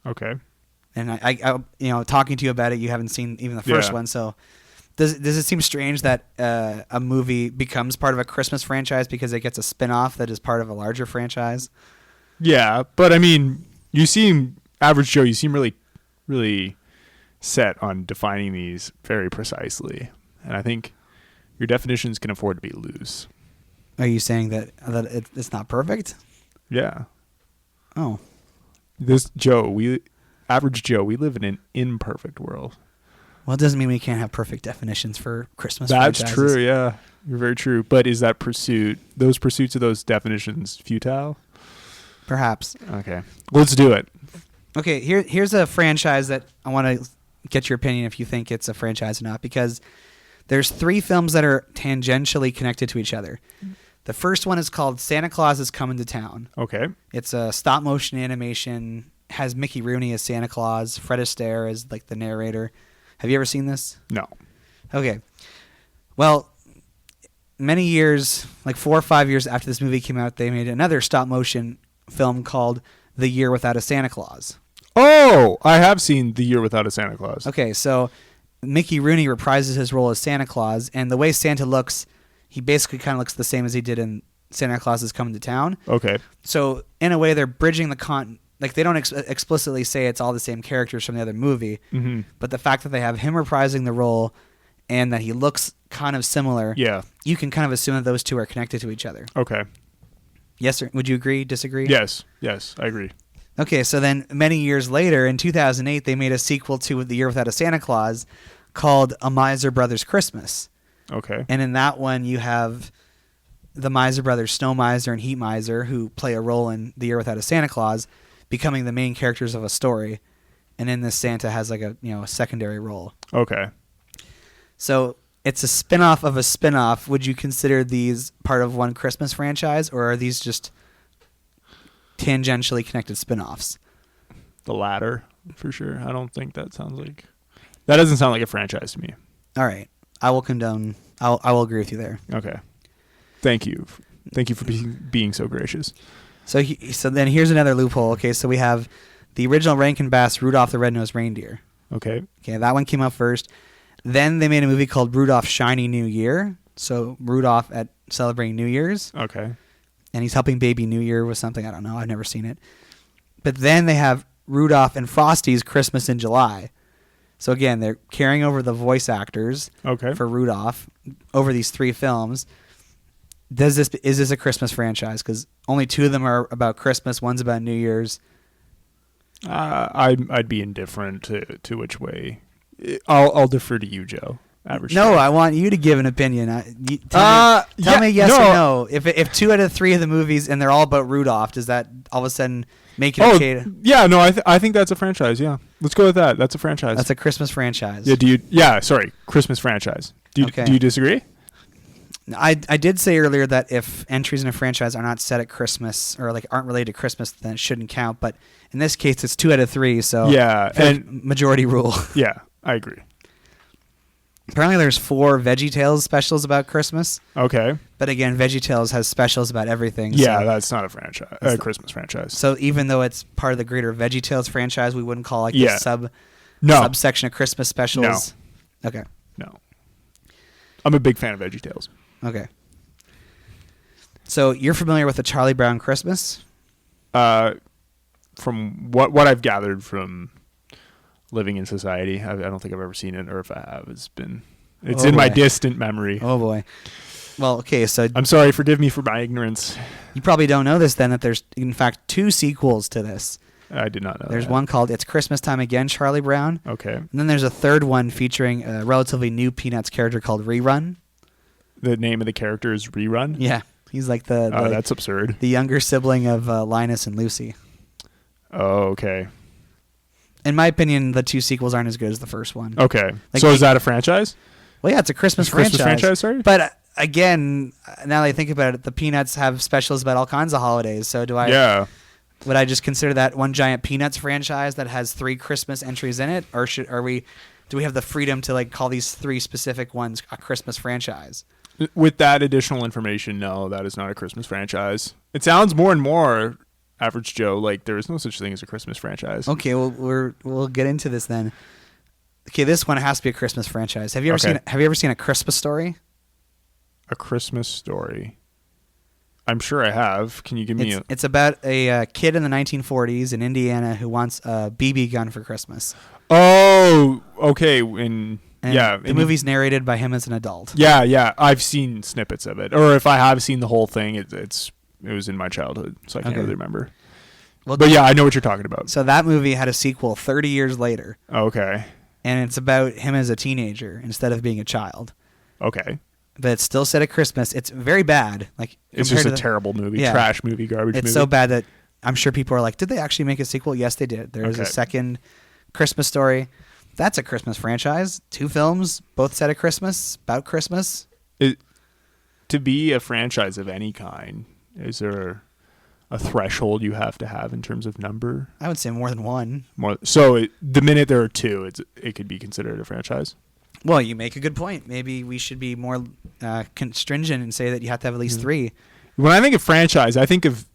Okay. And I talking to you about it, you haven't seen even the first one. So does it seem strange that a movie becomes part of a Christmas franchise because it gets a spin-off that is part of a larger franchise? Yeah, but I mean, Average Joe, you seem really, really set on defining these very precisely. And I think your definitions can afford to be loose. Are you saying that it's not perfect? Yeah. Oh. Average Joe, we live in an imperfect world. Well, it doesn't mean we can't have perfect definitions for Christmas That's franchises. true, yeah. You're very true. But is that those pursuits of those definitions futile? Perhaps. Okay. Let's do it. Okay, here's a franchise that I want to get your opinion if you think it's a franchise or not, because there's 3 films that are tangentially connected to each other. The first one is called Santa Claus is Coming to Town. Okay. It's a stop-motion animation, has Mickey Rooney as Santa Claus, Fred Astaire as like the narrator. Have you ever seen this? No. Okay. Well, many years, like 4 or 5 years after this movie came out, they made another stop-motion film called The Year Without a Santa Claus. Oh, I have seen The Year Without a Santa Claus. Okay, so Mickey Rooney reprises his role as Santa Claus, and the way Santa looks, he basically kind of looks the same as he did in Santa Claus is Coming to Town. Okay. So in a way, they're bridging the like they don't explicitly say it's all the same characters from the other movie, but the fact that they have him reprising the role and that he looks kind of similar, you can kind of assume that those two are connected to each other. Okay. Yes, sir. Would you agree, disagree? Yes, I agree. Okay, so then many years later, in 2008, they made a sequel to The Year Without a Santa Claus called A Miser Brothers Christmas. Okay. And in that one, you have the Miser brothers, Snow Miser and Heat Miser, who play a role in The Year Without a Santa Claus, becoming the main characters of a story. And in this, Santa has like a secondary role. Okay. So it's a spin-off of a spin-off. Would you consider these part of one Christmas franchise, or are these just tangentially connected spin-offs? The latter, for sure. I don't think that doesn't sound like a franchise to me. All right. I will condone. I will agree with you there. Okay. Thank you. Thank you for being so gracious. So then here's another loophole. Okay, so we have the original Rankin Bass Rudolph the Red-Nosed Reindeer. Okay. Okay, that one came out first. Then they made a movie called Rudolph's Shiny New Year. So Rudolph at celebrating New Year's. Okay. And he's helping Baby New Year with something. I don't know. I've never seen it. But then they have Rudolph and Frosty's Christmas in July. So again, they're carrying over the voice actors for Rudolph over these 3 films. Is this a Christmas franchise? Because only 2 of them are about Christmas. One's about New Year's. I'd be indifferent to which way. I'll defer to you, Joe. Average. No, I want you to give an opinion. Tell me yes or no. If 2 out of 3 of the movies and they're all about Rudolph, does that all of a sudden make it okay? Yeah, no, I think that's a franchise. Yeah, let's go with that. That's a franchise. That's a Christmas franchise. Yeah. Sorry, Christmas franchise. Do you disagree? I did say earlier that if entries in a franchise are not set at Christmas or like aren't related to Christmas, then it shouldn't count. But in this case, it's 2 out of 3. So yeah, and majority rule. Yeah, I agree. Apparently, there's 4 VeggieTales specials about Christmas. Okay. But again, VeggieTales has specials about everything. Yeah, so that's not a franchise, a Christmas franchise. So even though it's part of the greater VeggieTales franchise, we wouldn't call the subsection of Christmas specials. No. Okay. No. I'm a big fan of VeggieTales. Okay. So you're familiar with the Charlie Brown Christmas? From what I've gathered from living in society, I don't think I've ever seen it, or if I have, it's in my distant memory. Oh boy. Well, okay, so I'm sorry, forgive me for my ignorance. You probably don't know this then, that there's in fact 2 sequels to this. I did not know There's that. one called It's Christmas Time Again, Charlie Brown. Okay. And then there's a third one featuring a relatively new Peanuts character called Rerun. The name of the character is Rerun? Yeah. He's like the that's absurd. The younger sibling of Linus and Lucy. Oh, okay. In my opinion, the 2 sequels aren't as good as the first one. Okay. So is that a franchise? Well, yeah, it's a Christmas franchise. Christmas franchise, sorry? But again, now that I think about it, the Peanuts have specials about all kinds of holidays. So would I just consider that one giant Peanuts franchise that has 3 Christmas entries in it, or do we have the freedom to like call these 3 specific ones a Christmas franchise? With that additional information, no, that is not a Christmas franchise. It sounds more and more, Average Joe, like there is no such thing as a Christmas franchise. Okay, well we'll get into this then. Okay, this one has to be a Christmas franchise. Have you ever seen A Christmas Story? A Christmas Story. I'm sure I have. Can you give me It's about a kid in the 1940s in Indiana who wants a BB gun for Christmas. Oh, okay. The movie's narrated by him as an adult. Yeah. I've seen snippets of it, or if I have seen the whole thing, it was in my childhood, so I can't really remember. Well, But yeah, I know what you're talking about. so that movie had a sequel 30 years later, Okay. and it's about him as a teenager instead of being a child. Okay. But it's still set at Christmas. It's very bad. Like It's compared just a to the- terrible movie, Yeah. trash movie, garbage It's movie. so bad that I'm sure people are like, did they actually make a sequel? Yes, they did. There is a Okay. second Christmas Story. That's a Christmas franchise. 2 films, both set at Christmas, about Christmas. To be a franchise of any kind, is there a threshold you have to have in terms of number? I would say more than one. The minute there are 2, it could be considered a franchise. Well, you make a good point. Maybe we should be more stringent and say that you have to have at least 3. When I think of franchise, I think of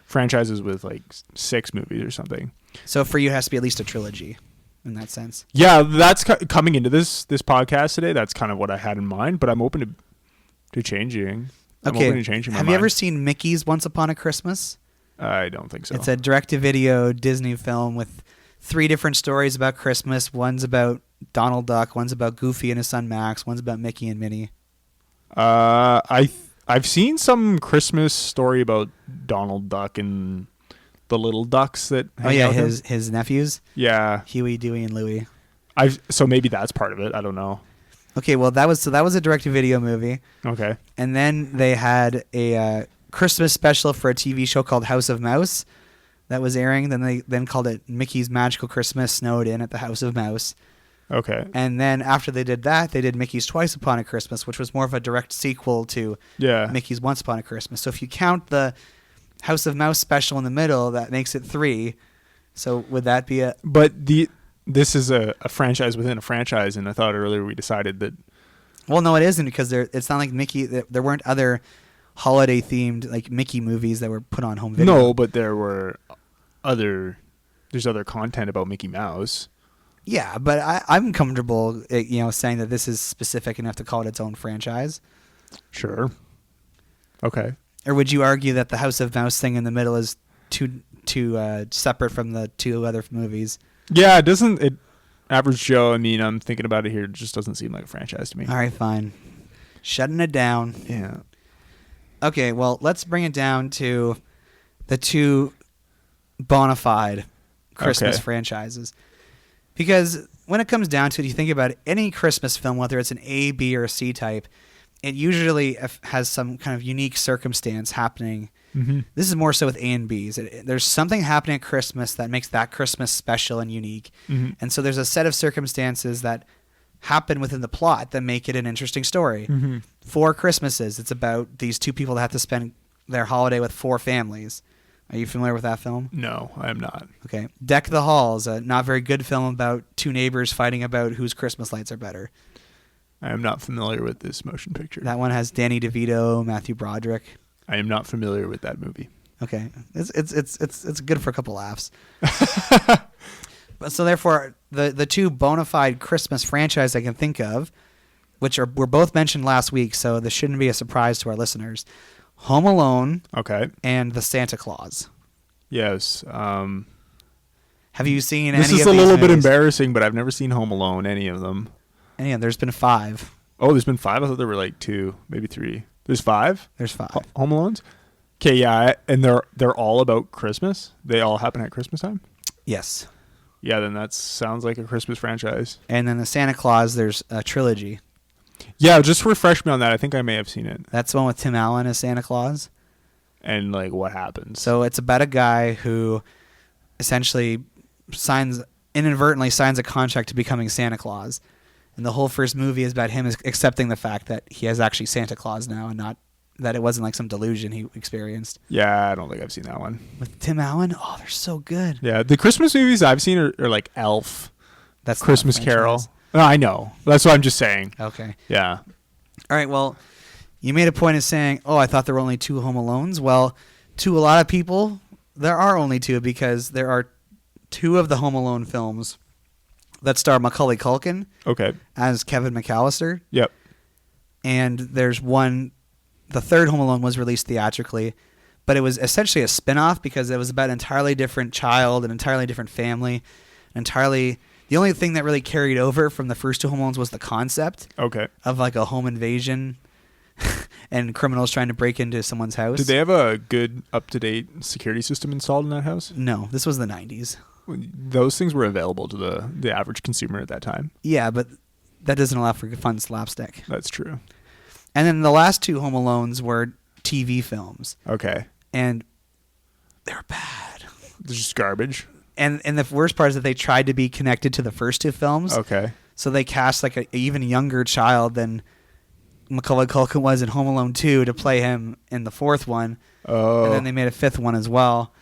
franchises with like 6 movies or something. So for you, it has to be at least a trilogy in that sense. Yeah, that's coming into this podcast today. That's kind of what I had in mind, but I'm open to changing. I'm open to changing my have mind. you ever seen Mickey's Once Upon a Christmas? I don't think so. It's a direct-to-video Disney film with 3 different stories about Christmas. One's about Donald Duck, one's about Goofy and his son Max, one's about Mickey and Minnie. I've seen some Christmas story about Donald Duck and the little ducks that hang out with him. his nephews, Yeah. Huey, Dewey, and Louie. So maybe that's part of it. I don't know. Okay, well that was a direct-to-video movie, Okay. and then they had a Christmas special for a TV show called House of Mouse that was airing. Then they called it Mickey's Magical Christmas Snowed In at the House of Mouse. Okay. And then after they did that, they did Mickey's Twice Upon a Christmas, which was more of a direct sequel to Yeah. Mickey's Once Upon a Christmas. So if you count the House of Mouse special in the middle, that makes it 3. So would that be a... But this is a franchise within a franchise, and I thought earlier we decided that... Well, no, it isn't, because it's not like Mickey... There weren't other holiday-themed like Mickey movies that were put on home video. No, but there's other content about Mickey Mouse. Yeah, but I'm comfortable, saying that this is specific enough to call it its own franchise. Sure. Okay. Or would you argue that the House of Mouse thing in the middle is too separate from the 2 other movies? Yeah, Average Joe, I mean, I'm thinking about it here, it just doesn't seem like a franchise to me. All right, fine. Shutting it down. Yeah. Okay, well, let's bring it down to the 2 bona fide Christmas Okay. franchises. Because when it comes down to it, you think about any Christmas film, whether it's an A, B, or a C type, it usually has some kind of unique circumstance happening. Mm-hmm. This is more so with A and Bs. There's something happening at Christmas that makes that Christmas special and unique. Mm-hmm. And so there's a set of circumstances that happen within the plot that make it an interesting story. Mm-hmm. 4 Christmases. It's about these 2 people that have to spend their holiday with 4 families. Are you familiar with that film? No, I am not. Okay. Deck the Halls, a not very good film about 2 neighbors fighting about whose Christmas lights are better. I am not familiar with this motion picture. That one has Danny DeVito, Matthew Broderick. I am not familiar with that movie. Okay. It's good for a couple laughs. But so therefore, the 2 bona fide Christmas franchise I can think of, which were both mentioned last week, so this shouldn't be a surprise to our listeners. Home Alone Okay. and The Santa Claus. Yes. Have you seen This any is of a these little bit movies? embarrassing, but I've never seen Home Alone, any of them. And yeah, there's been 5. Oh, there's been 5? I thought there were like 2, maybe 3. There's 5? There's 5. Home Alones? Okay, yeah, and they're all about Christmas? They all happen at Christmas time? Yes. Yeah, then that sounds like a Christmas franchise. And then The Santa Claus, there's a trilogy. Yeah, just refresh me on that. I think I may have seen it. That's the one with Tim Allen as Santa Claus. And like what happens. So it's about a guy who essentially inadvertently signs a contract to becoming Santa Claus. And the whole first movie is about him accepting the fact that he is actually Santa Claus now and not that it wasn't like some delusion he experienced. Yeah, I don't think I've seen that one. With Tim Allen? Oh, they're so good. Yeah, the Christmas movies I've seen are like Elf, That's not a Christmas Carol. franchise. No, I know. That's what I'm just saying. Okay. Yeah. All right, well, you made a point of saying, oh, I thought there were only 2 Home Alones. Well, to a lot of people, there are only 2 because there are 2 of the Home Alone films that star Macaulay Culkin Okay. as Kevin McAllister. Yep. And there's one, the third Home Alone was released theatrically, but it was essentially a spin-off because it was about an entirely different child, an entirely different family, the only thing that really carried over from the first 2 Home Alones was the concept Okay. of like a home invasion. and criminals trying to break into someone's house. Did they have a good, up-to-date security system installed in that house? No, this was the 90s. Those things were available to the average consumer at that time. Yeah, but that doesn't allow for fun slapstick. That's true. And then the last two Home Alones were TV films. Okay. And they were bad. They're just garbage. And the worst part is that they tried to be connected to the first two films. Okay. So they cast like an even younger child than Macaulay Culkin was in Home Alone 2 to play him in the fourth one. Oh. And then they made a fifth one as well.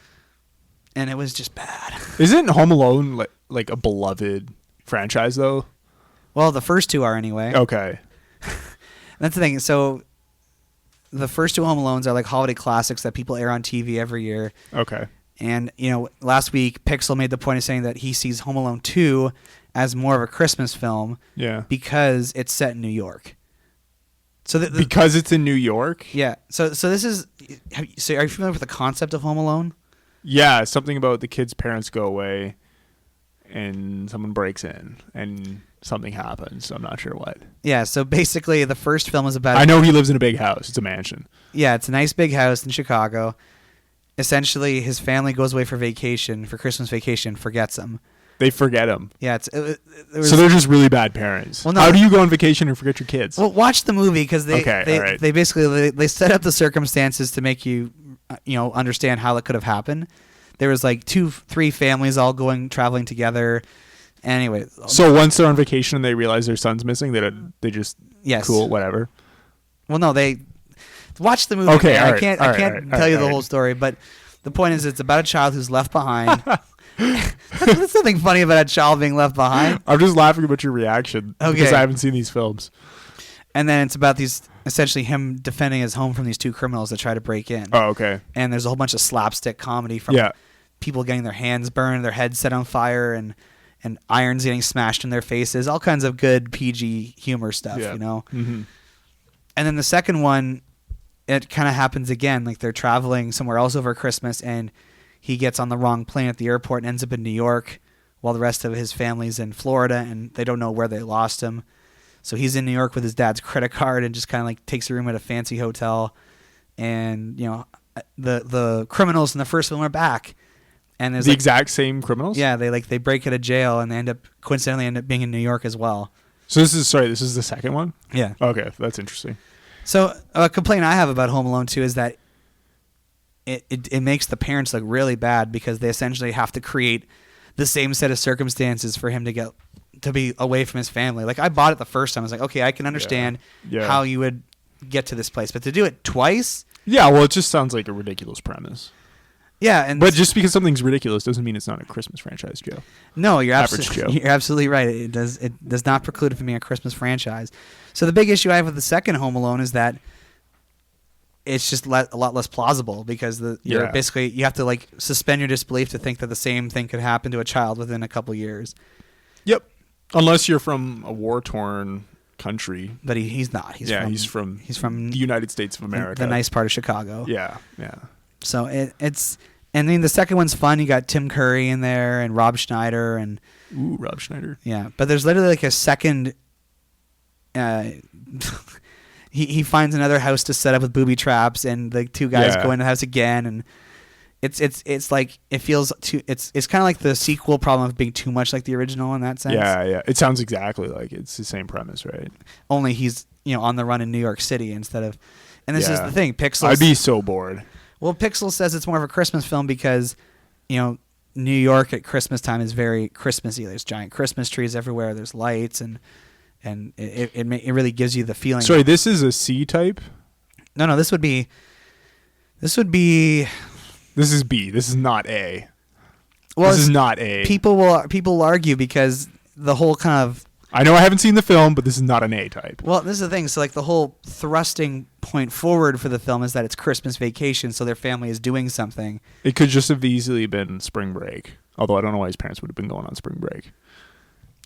And it was just bad. Isn't Home Alone like a beloved franchise, though? Well, the first two are anyway. Okay. That's the thing. So the first two Home Alones are like holiday classics that people air on TV every year. Okay. And, last week, Pixel made the point of saying that he sees Home Alone 2 as more of a Christmas film because it's set in New York. So because it's in New York? Yeah. So this is... So are you familiar with the concept of Home Alone? Yeah, something about the kid's parents go away and someone breaks in and something happens. I'm not sure what. Yeah, so basically the first film is about... I know he lives in a big house. It's a mansion. Yeah, it's a nice big house in Chicago. Essentially, his family goes away for Christmas vacation, forgets him. They forget him. Yeah, so they're just really bad parents. Well, no, how do you go on vacation and forget your kids? Well, watch the movie because they basically they set up the circumstances to make you understand how it could have happened. There was like 2-3 families all traveling together. Anyway, so once they're on vacation and they realize their son's missing, they just cool, whatever. Well, no, they watch the movie. Okay, I can't tell you the whole story, but the point is, it's about a child who's left behind. There's something funny about a child being left behind. I'm just laughing about your reaction because I haven't seen these films. And then it's about essentially him defending his home from these two criminals that try to break in. Oh, okay. And there's a whole bunch of slapstick comedy from people getting their hands burned, their heads set on fire, and irons getting smashed in their faces. All kinds of good PG humor stuff, Mm-hmm. And then the second one, it kind of happens again. Like they're traveling somewhere else over Christmas, and he gets on the wrong plane at the airport and ends up in New York while the rest of his family's in Florida, and they don't know where they lost him. So he's in New York with his dad's credit card and just kind of like takes a room at a fancy hotel. And, the criminals in the first film are back. And there's the exact same criminals? Yeah, they break out of jail and they coincidentally end up being in New York as well. So this is the second one? Yeah. Okay, that's interesting. So a complaint I have about Home Alone 2 is that it makes the parents look really bad because they essentially have to create the same set of circumstances for him to be away from his family. Like I bought it the first time. I was like, okay, I can understand how you would get to this place, but to do it twice? Yeah, well, it just sounds like a ridiculous premise. Yeah, but just because something's ridiculous doesn't mean it's not a Christmas franchise, Joe. No, you're absolutely right. It does not preclude it from being a Christmas franchise. So the big issue I have with the second Home Alone is that it's just a lot less plausible because basically you have to like suspend your disbelief to think that the same thing could happen to a child within a couple years. Yep, unless you're from a war-torn country. But he's not. He's from the United States of America, the nice part of Chicago. Yeah. So it's. And then the second one's fun. You got Tim Curry in there and Rob Schneider Rob Schneider. Yeah, but there's literally like a second. He finds another house to set up with booby traps, and the two guys go into the house again, and it's like it feels too. It's kind of like the sequel problem of being too much like the original in that sense. Yeah. It sounds exactly like it's the same premise, right? Only he's on the run in New York City instead of. And this is the thing, Pixel. I'd be so bored. Well, Pixel says it's more of a Christmas film because, New York at Christmas time is very Christmassy. There's giant Christmas trees everywhere. There's lights, and it really gives you the feeling. Sorry, this is a C type? No, this would be. This is B. This is not A. Well, this is not A. People will argue because the whole kind of. I know I haven't seen the film, but this is not an A type. Well, this is the thing. So, like, the whole thrusting point forward for the film is that it's Christmas vacation, so their family is doing something. It could just have easily been spring break, although I don't know why his parents would have been going on spring break.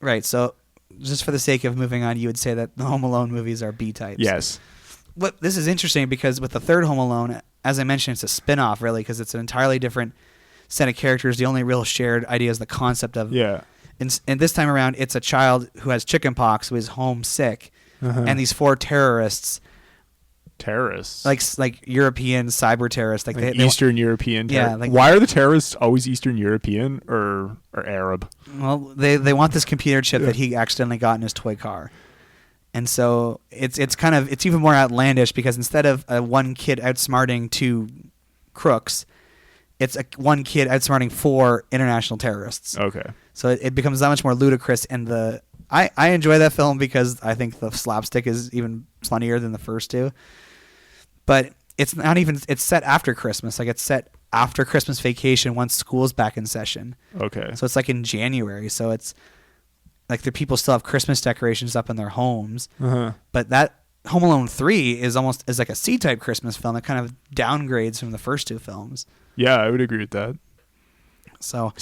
Right. So, just for the sake of moving on, you would say that the Home Alone movies are B types. Yes. This is interesting because with the third Home Alone, as I mentioned, it's a spin-off, really, because it's an entirely different set of characters. The only real shared idea is the concept of... Yeah. And this time around, it's a child who has chickenpox, who is homesick, and these 4 terrorists terrorists. like European cyber terrorists, like they Eastern European. Yeah, like- why are the terrorists always Eastern European or Arab? Well, they want this computer chip that he accidentally got in his toy car, and so it's even more outlandish because instead of one kid outsmarting two crooks, it's one kid outsmarting 4 international terrorists. Okay. So it becomes that much more ludicrous, and I enjoy that film because I think the slapstick is even funnier than the first two. But it's set after Christmas. Like, it's set after Christmas vacation once school's back in session. Okay. So it's like in January. So it's like the people still have Christmas decorations up in their homes. Uh-huh. But that Home Alone 3 is like a C-type Christmas film that kind of downgrades from the first 2 films. Yeah, I would agree with that. So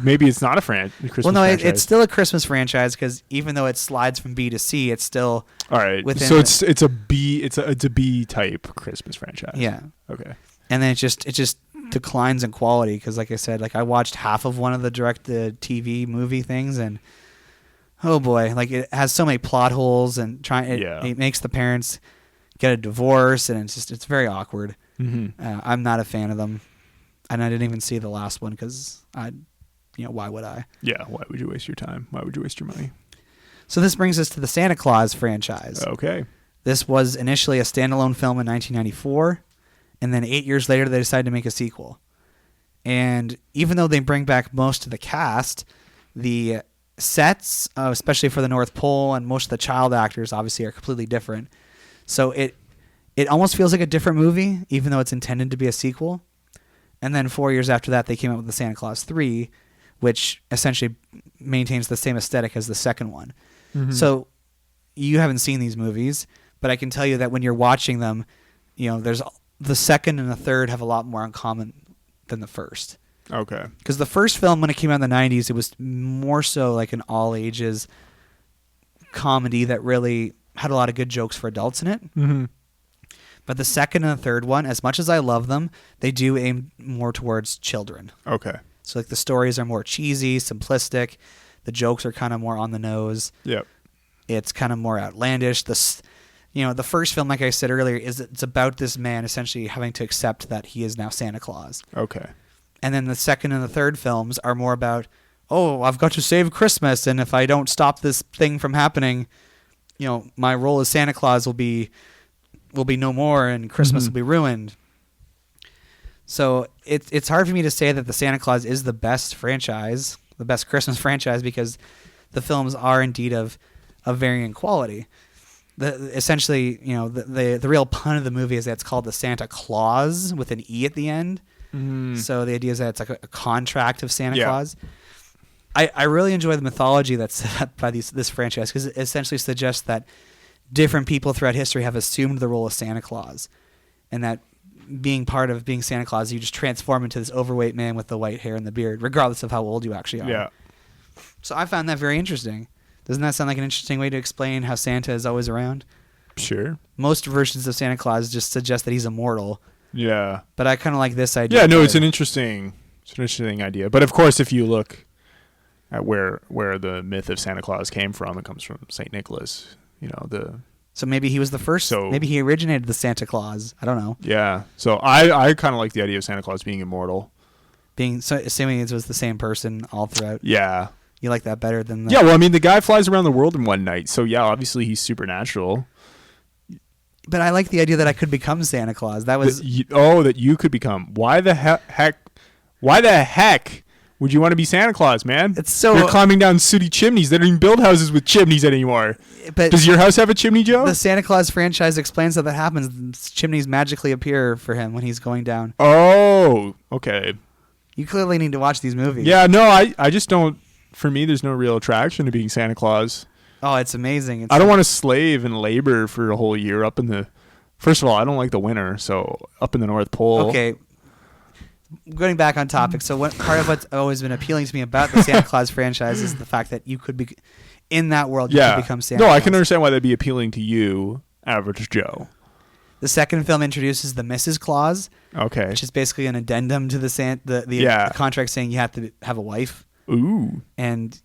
maybe it's not a Christmas well, no, franchise. it's still a Christmas franchise because even though it slides from B to C, it's still all right. within So it's a B type Christmas franchise. Yeah. Okay. And then it just declines in quality because, like I said, like I watched half of one of the direct-to-TV movie things, and oh boy, like it has so many plot holes and it makes the parents get a divorce, and it's very awkward. Mm-hmm. I'm not a fan of them. And I didn't even see the last one because why would I? Yeah, why would you waste your time? Why would you waste your money? So this brings us to the Santa Claus franchise. Okay. This was initially a standalone film in 1994, and then 8 years later they decided to make a sequel. And even though they bring back most of the cast, the sets, especially for the North Pole, and most of the child actors obviously are completely different. So it almost feels like a different movie, even though it's intended to be a sequel. And then 4 years after that, they came out with the Santa Claus 3, which essentially maintains the same aesthetic as the second one. Mm-hmm. So you haven't seen these movies, but I can tell you that when you're watching them, there's the second and the third have a lot more in common than the first. Okay. Because the first film, when it came out in the 90s, it was more so like an all-ages comedy that really had a lot of good jokes for adults in it. Mm-hmm. But the second and the third one, as much as I love them, they do aim more towards children. Okay. So like the stories are more cheesy, simplistic. The jokes are kind of more on the nose. Yep. It's kind of more outlandish. The first film, like I said earlier, it's about this man essentially having to accept that he is now Santa Claus. Okay. And then the second and the third films are more about, oh, I've got to save Christmas, and if I don't stop this thing from happening, my role as Santa Claus will be no more, and Christmas will be ruined. So it's hard for me to say that the Santa Claus is the best franchise, the best Christmas franchise, because the films are indeed of varying quality. Essentially, the real pun of the movie is that it's called the Santa Claus with an E at the end. Mm. So the idea is that it's like a contract of Santa Claus. I really enjoy the mythology that's set up by this franchise because it essentially suggests that different people throughout history have assumed the role of Santa Claus, and that being part of being Santa Claus, you just transform into this overweight man with the white hair and the beard, regardless of how old you actually are. Yeah. So I found that very interesting. Doesn't that sound like an interesting way to explain how Santa is always around? Sure. Most versions of Santa Claus just suggest that he's immortal. Yeah. But I kind of like this idea. Yeah, no, it's an interesting idea. But of course, if you look at where the myth of Santa Claus came from, it comes from St. Nicholas. So maybe he was the first. So maybe he originated the Santa Claus. I don't know. Yeah. So I kind of like the idea of Santa Claus being immortal. Assuming it was the same person all throughout. Yeah. You like that better than the... Yeah, well, I mean, the guy flies around the world in one night. So, yeah, obviously he's supernatural. But I like the idea that I could become Santa Claus. That was... that you could become. Why the heck would you want to be Santa Claus, man? It's so... You're climbing down sooty chimneys. They don't even build houses with chimneys anymore. But does your house have a chimney, Joe? The Santa Claus franchise explains how that happens. Chimneys magically appear for him when he's going down. Oh, okay. You clearly need to watch these movies. Yeah, no, I just don't... For me, there's no real attraction to being Santa Claus. Oh, it's amazing. I don't want to slave and labor for a whole year up in the... First of all, I don't like the winter, so up in the North Pole. Okay. Going back on topic, so part of what's always been appealing to me about the Santa Claus franchise is the fact that you could be... In that world, you could become Santa Claus. No, I can understand why that'd be appealing to you, average Joe. The second film introduces the Mrs. Claus. Okay. Which is basically an addendum to the contract saying you have to have a wife. Ooh. And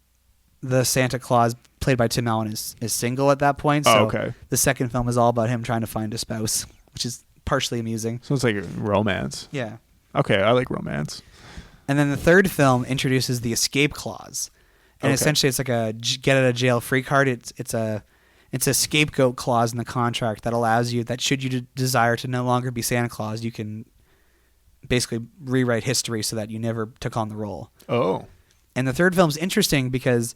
the Santa Claus, played by Tim Allen, is single at that point. So the second film is all about him trying to find a spouse. which is partially amusing. So it's like a romance. Yeah. Okay, I like romance. And then the third film introduces the escape clause. And essentially it's like a get out of jail free card. It's a scapegoat clause in the contract that allows you that should you desire to no longer be Santa Claus, you can basically rewrite history so that you never took on the role. Oh. And the third film's interesting because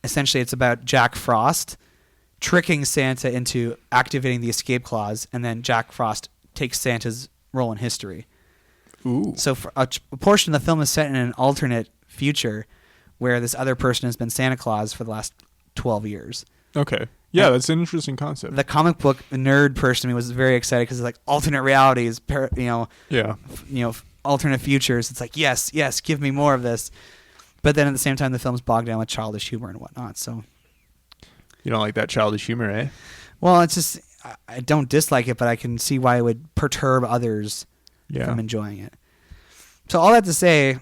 essentially it's about Jack Frost tricking Santa into activating the escape clause, and then Jack Frost takes Santa's role in history. Ooh. So for a portion of the film is set in an alternate future where this other person has been Santa Claus for the last 12 years. Okay. Yeah, that's an interesting concept. The comic book nerd person in me was very excited because it's like alternate realities, Yeah. Alternate futures. It's like, yes, give me more of this. But then at the same time, the film's bogged down with childish humor and whatnot. So You don't like that childish humor, eh? well, it's just I don't dislike it, but I can see why it would perturb others Yeah. from enjoying it. So all that to say,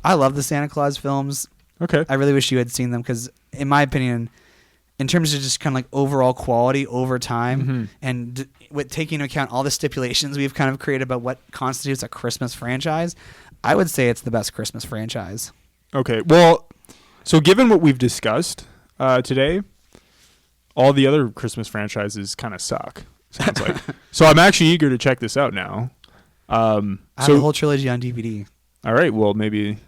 I love the Santa Claus films. Okay. I really wish you had seen them because, in my opinion, in terms of just kind of like overall quality over time and with taking into account all the stipulations we've kind of created about what constitutes a Christmas franchise, I would say it's the best Christmas franchise. Okay. Well, so given what we've discussed today, all the other Christmas franchises kind of suck. Sounds like. So I'm actually eager to check this out now. I have the whole trilogy on DVD. All right. Well, maybe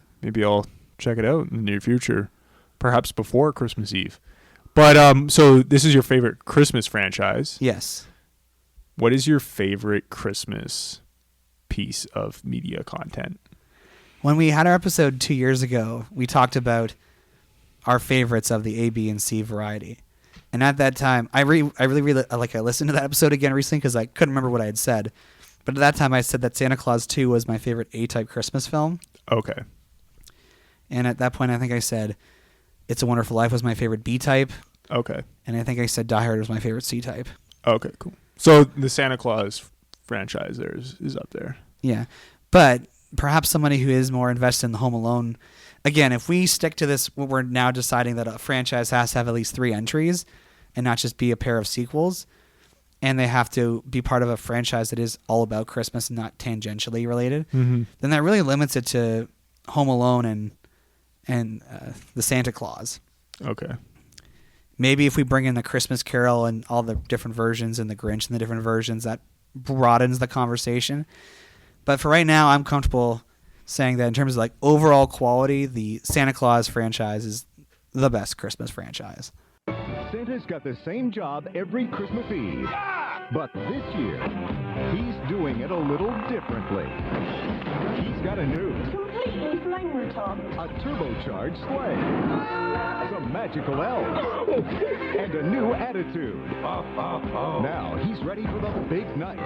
I'll check it out in the near future, perhaps before Christmas Eve. But so this is your favorite Christmas franchise. Yes. What is your favorite Christmas piece of media content? When we had our episode 2 years ago, we talked about our favorites of the A, B, and C variety. And at that time, I really I listened to that episode again recently because I couldn't remember what I had said. But at that time, I said that Santa Claus 2 was my favorite A-type Christmas film. Okay. And at that point, I think I said It's a Wonderful Life was my favorite B-type. Okay. And I think I said Die Hard was my favorite C-type. Okay, cool. So the Santa Claus franchise there is up there. Yeah. But perhaps somebody who is more invested in the Home Alone. Again, if we stick to this, we're now deciding that a franchise has to have at least 3 entries and not just be a pair of sequels. And they have to be part of a franchise that is all about Christmas and not tangentially related. Mm-hmm. Then that really limits it to Home Alone and the Santa Claus. Okay. Maybe if we bring in the Christmas Carol and all the different versions and the Grinch and the different versions, that broadens the conversation. But for right now, I'm comfortable saying that in terms of like overall quality, the Santa Claus franchise is the best Christmas franchise. Santa's got the same job every Christmas Eve. But this year, he's doing it a little differently. He's got a new, Completely flavorful. a turbocharged sleigh, some magical elves, and a new attitude. Now he's ready for the big night.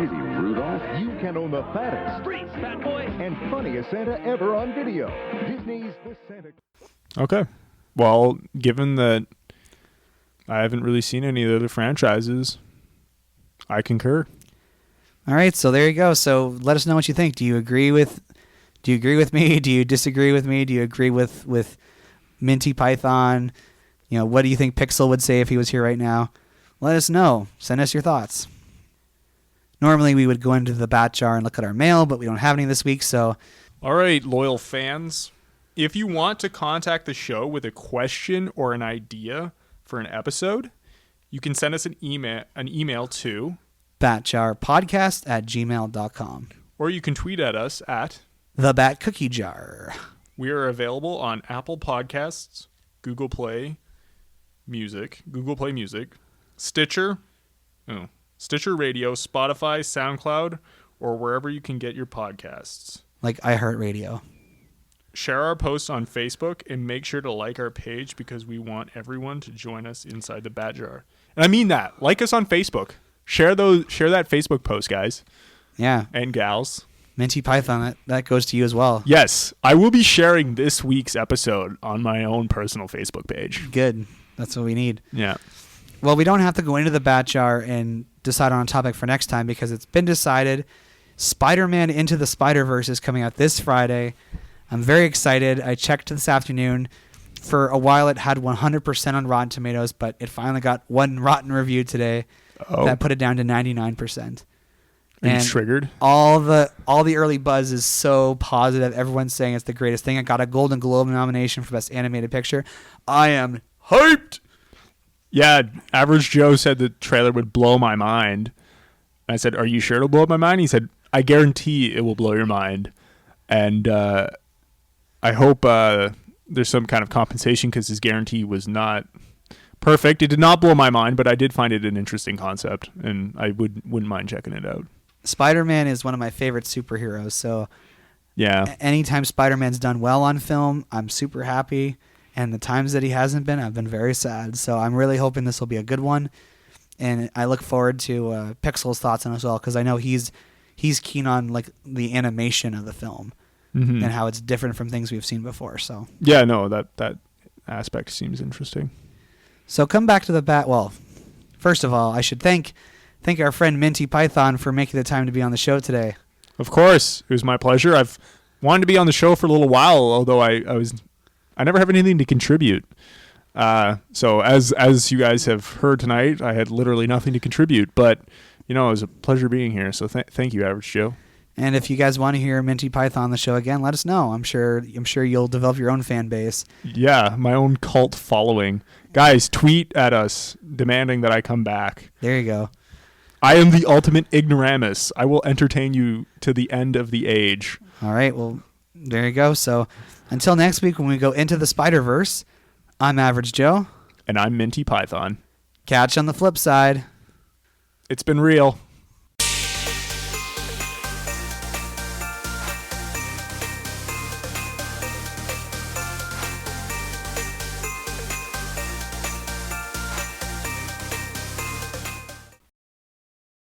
Is he Rudolph? You can own the fattest, Freeze, fat boy. and funniest Santa ever on video. Disney's The Santa. Okay. Well, given that I haven't really seen any of the other franchises, I concur. All right, so there you go. So let us know what you think. Do you agree with me? Do you disagree with me? Do you agree with Minty Python? You know, what do you think Pixel would say if he was here right now? Let us know. Send us your thoughts. Normally we would go into the bat jar and look at our mail, but we don't have any this week, so All right, loyal fans. If you want to contact the show with a question or an idea for an episode, you can send us an email to batjarpodcast@gmail.com. or you can tweet at us at The Bat Cookie Jar. We are available on Apple Podcasts, Google Play Music, Stitcher Radio, Spotify, SoundCloud, or wherever you can get your podcasts. Like iHeartRadio. Share our posts on Facebook and make sure to like our page because we want everyone to join us inside the Bat Jar. And I mean that. Like us on Facebook. Share that Facebook post, guys Yeah. and gals. Minty Python, that goes to you as well. Yes, I will be sharing this week's episode on my own personal Facebook page. Good. That's what we need. Yeah. Well, we don't have to go into the bat jar and decide on a topic for next time because it's been decided. Spider-Man Into the Spider-Verse is coming out this Friday. I'm very excited. I checked this afternoon. For a while, it had 100% on Rotten Tomatoes, but it finally got one rotten review today. that put it down to 99%. Are you And triggered? all the early buzz is so positive. Everyone's saying it's the greatest thing. It got a Golden Globe nomination for Best Animated Picture. I am hyped. Yeah, Average Joe said the trailer would blow my mind. I said, "Are you sure it'll blow up my mind?" He said, "I guarantee it will blow your mind." And I hope there's some kind of compensation because his guarantee was not perfect. It did not blow my mind, but I did find it an interesting concept, and I wouldn't mind checking it out. Spider-Man is one of my favorite superheroes, so Yeah. anytime Spider-Man's done well on film, I'm super happy. And the times that he hasn't been, I've been very sad. So I'm really hoping this will be a good one. And I look forward to Pixel's thoughts on it as well, because I know he's keen on like the animation of the film Mm-hmm. and how it's different from things we've seen before. So Yeah, no, that aspect seems interesting. come back to the bat. Well, first of all, I should thank our friend Minty Python for making the time to be on the show today. Of course, it was my pleasure. I've wanted to be on the show for a little while, although I never have anything to contribute. So as you guys have heard tonight, I had literally nothing to contribute, but it was a pleasure being here. So thank you, Average Joe. And if you guys want to hear Minty Python on the show again, let us know. I'm sure you'll develop your own fan base. Yeah, my own cult following. Guys, tweet at us demanding that I come back. There you go. I am the ultimate ignoramus. I will entertain you to the end of the age. All right. Well, there you go. So until next week when we go into the Spider-Verse, I'm Average Joe. And I'm Minty Python. Catch you on the flip side. It's been real.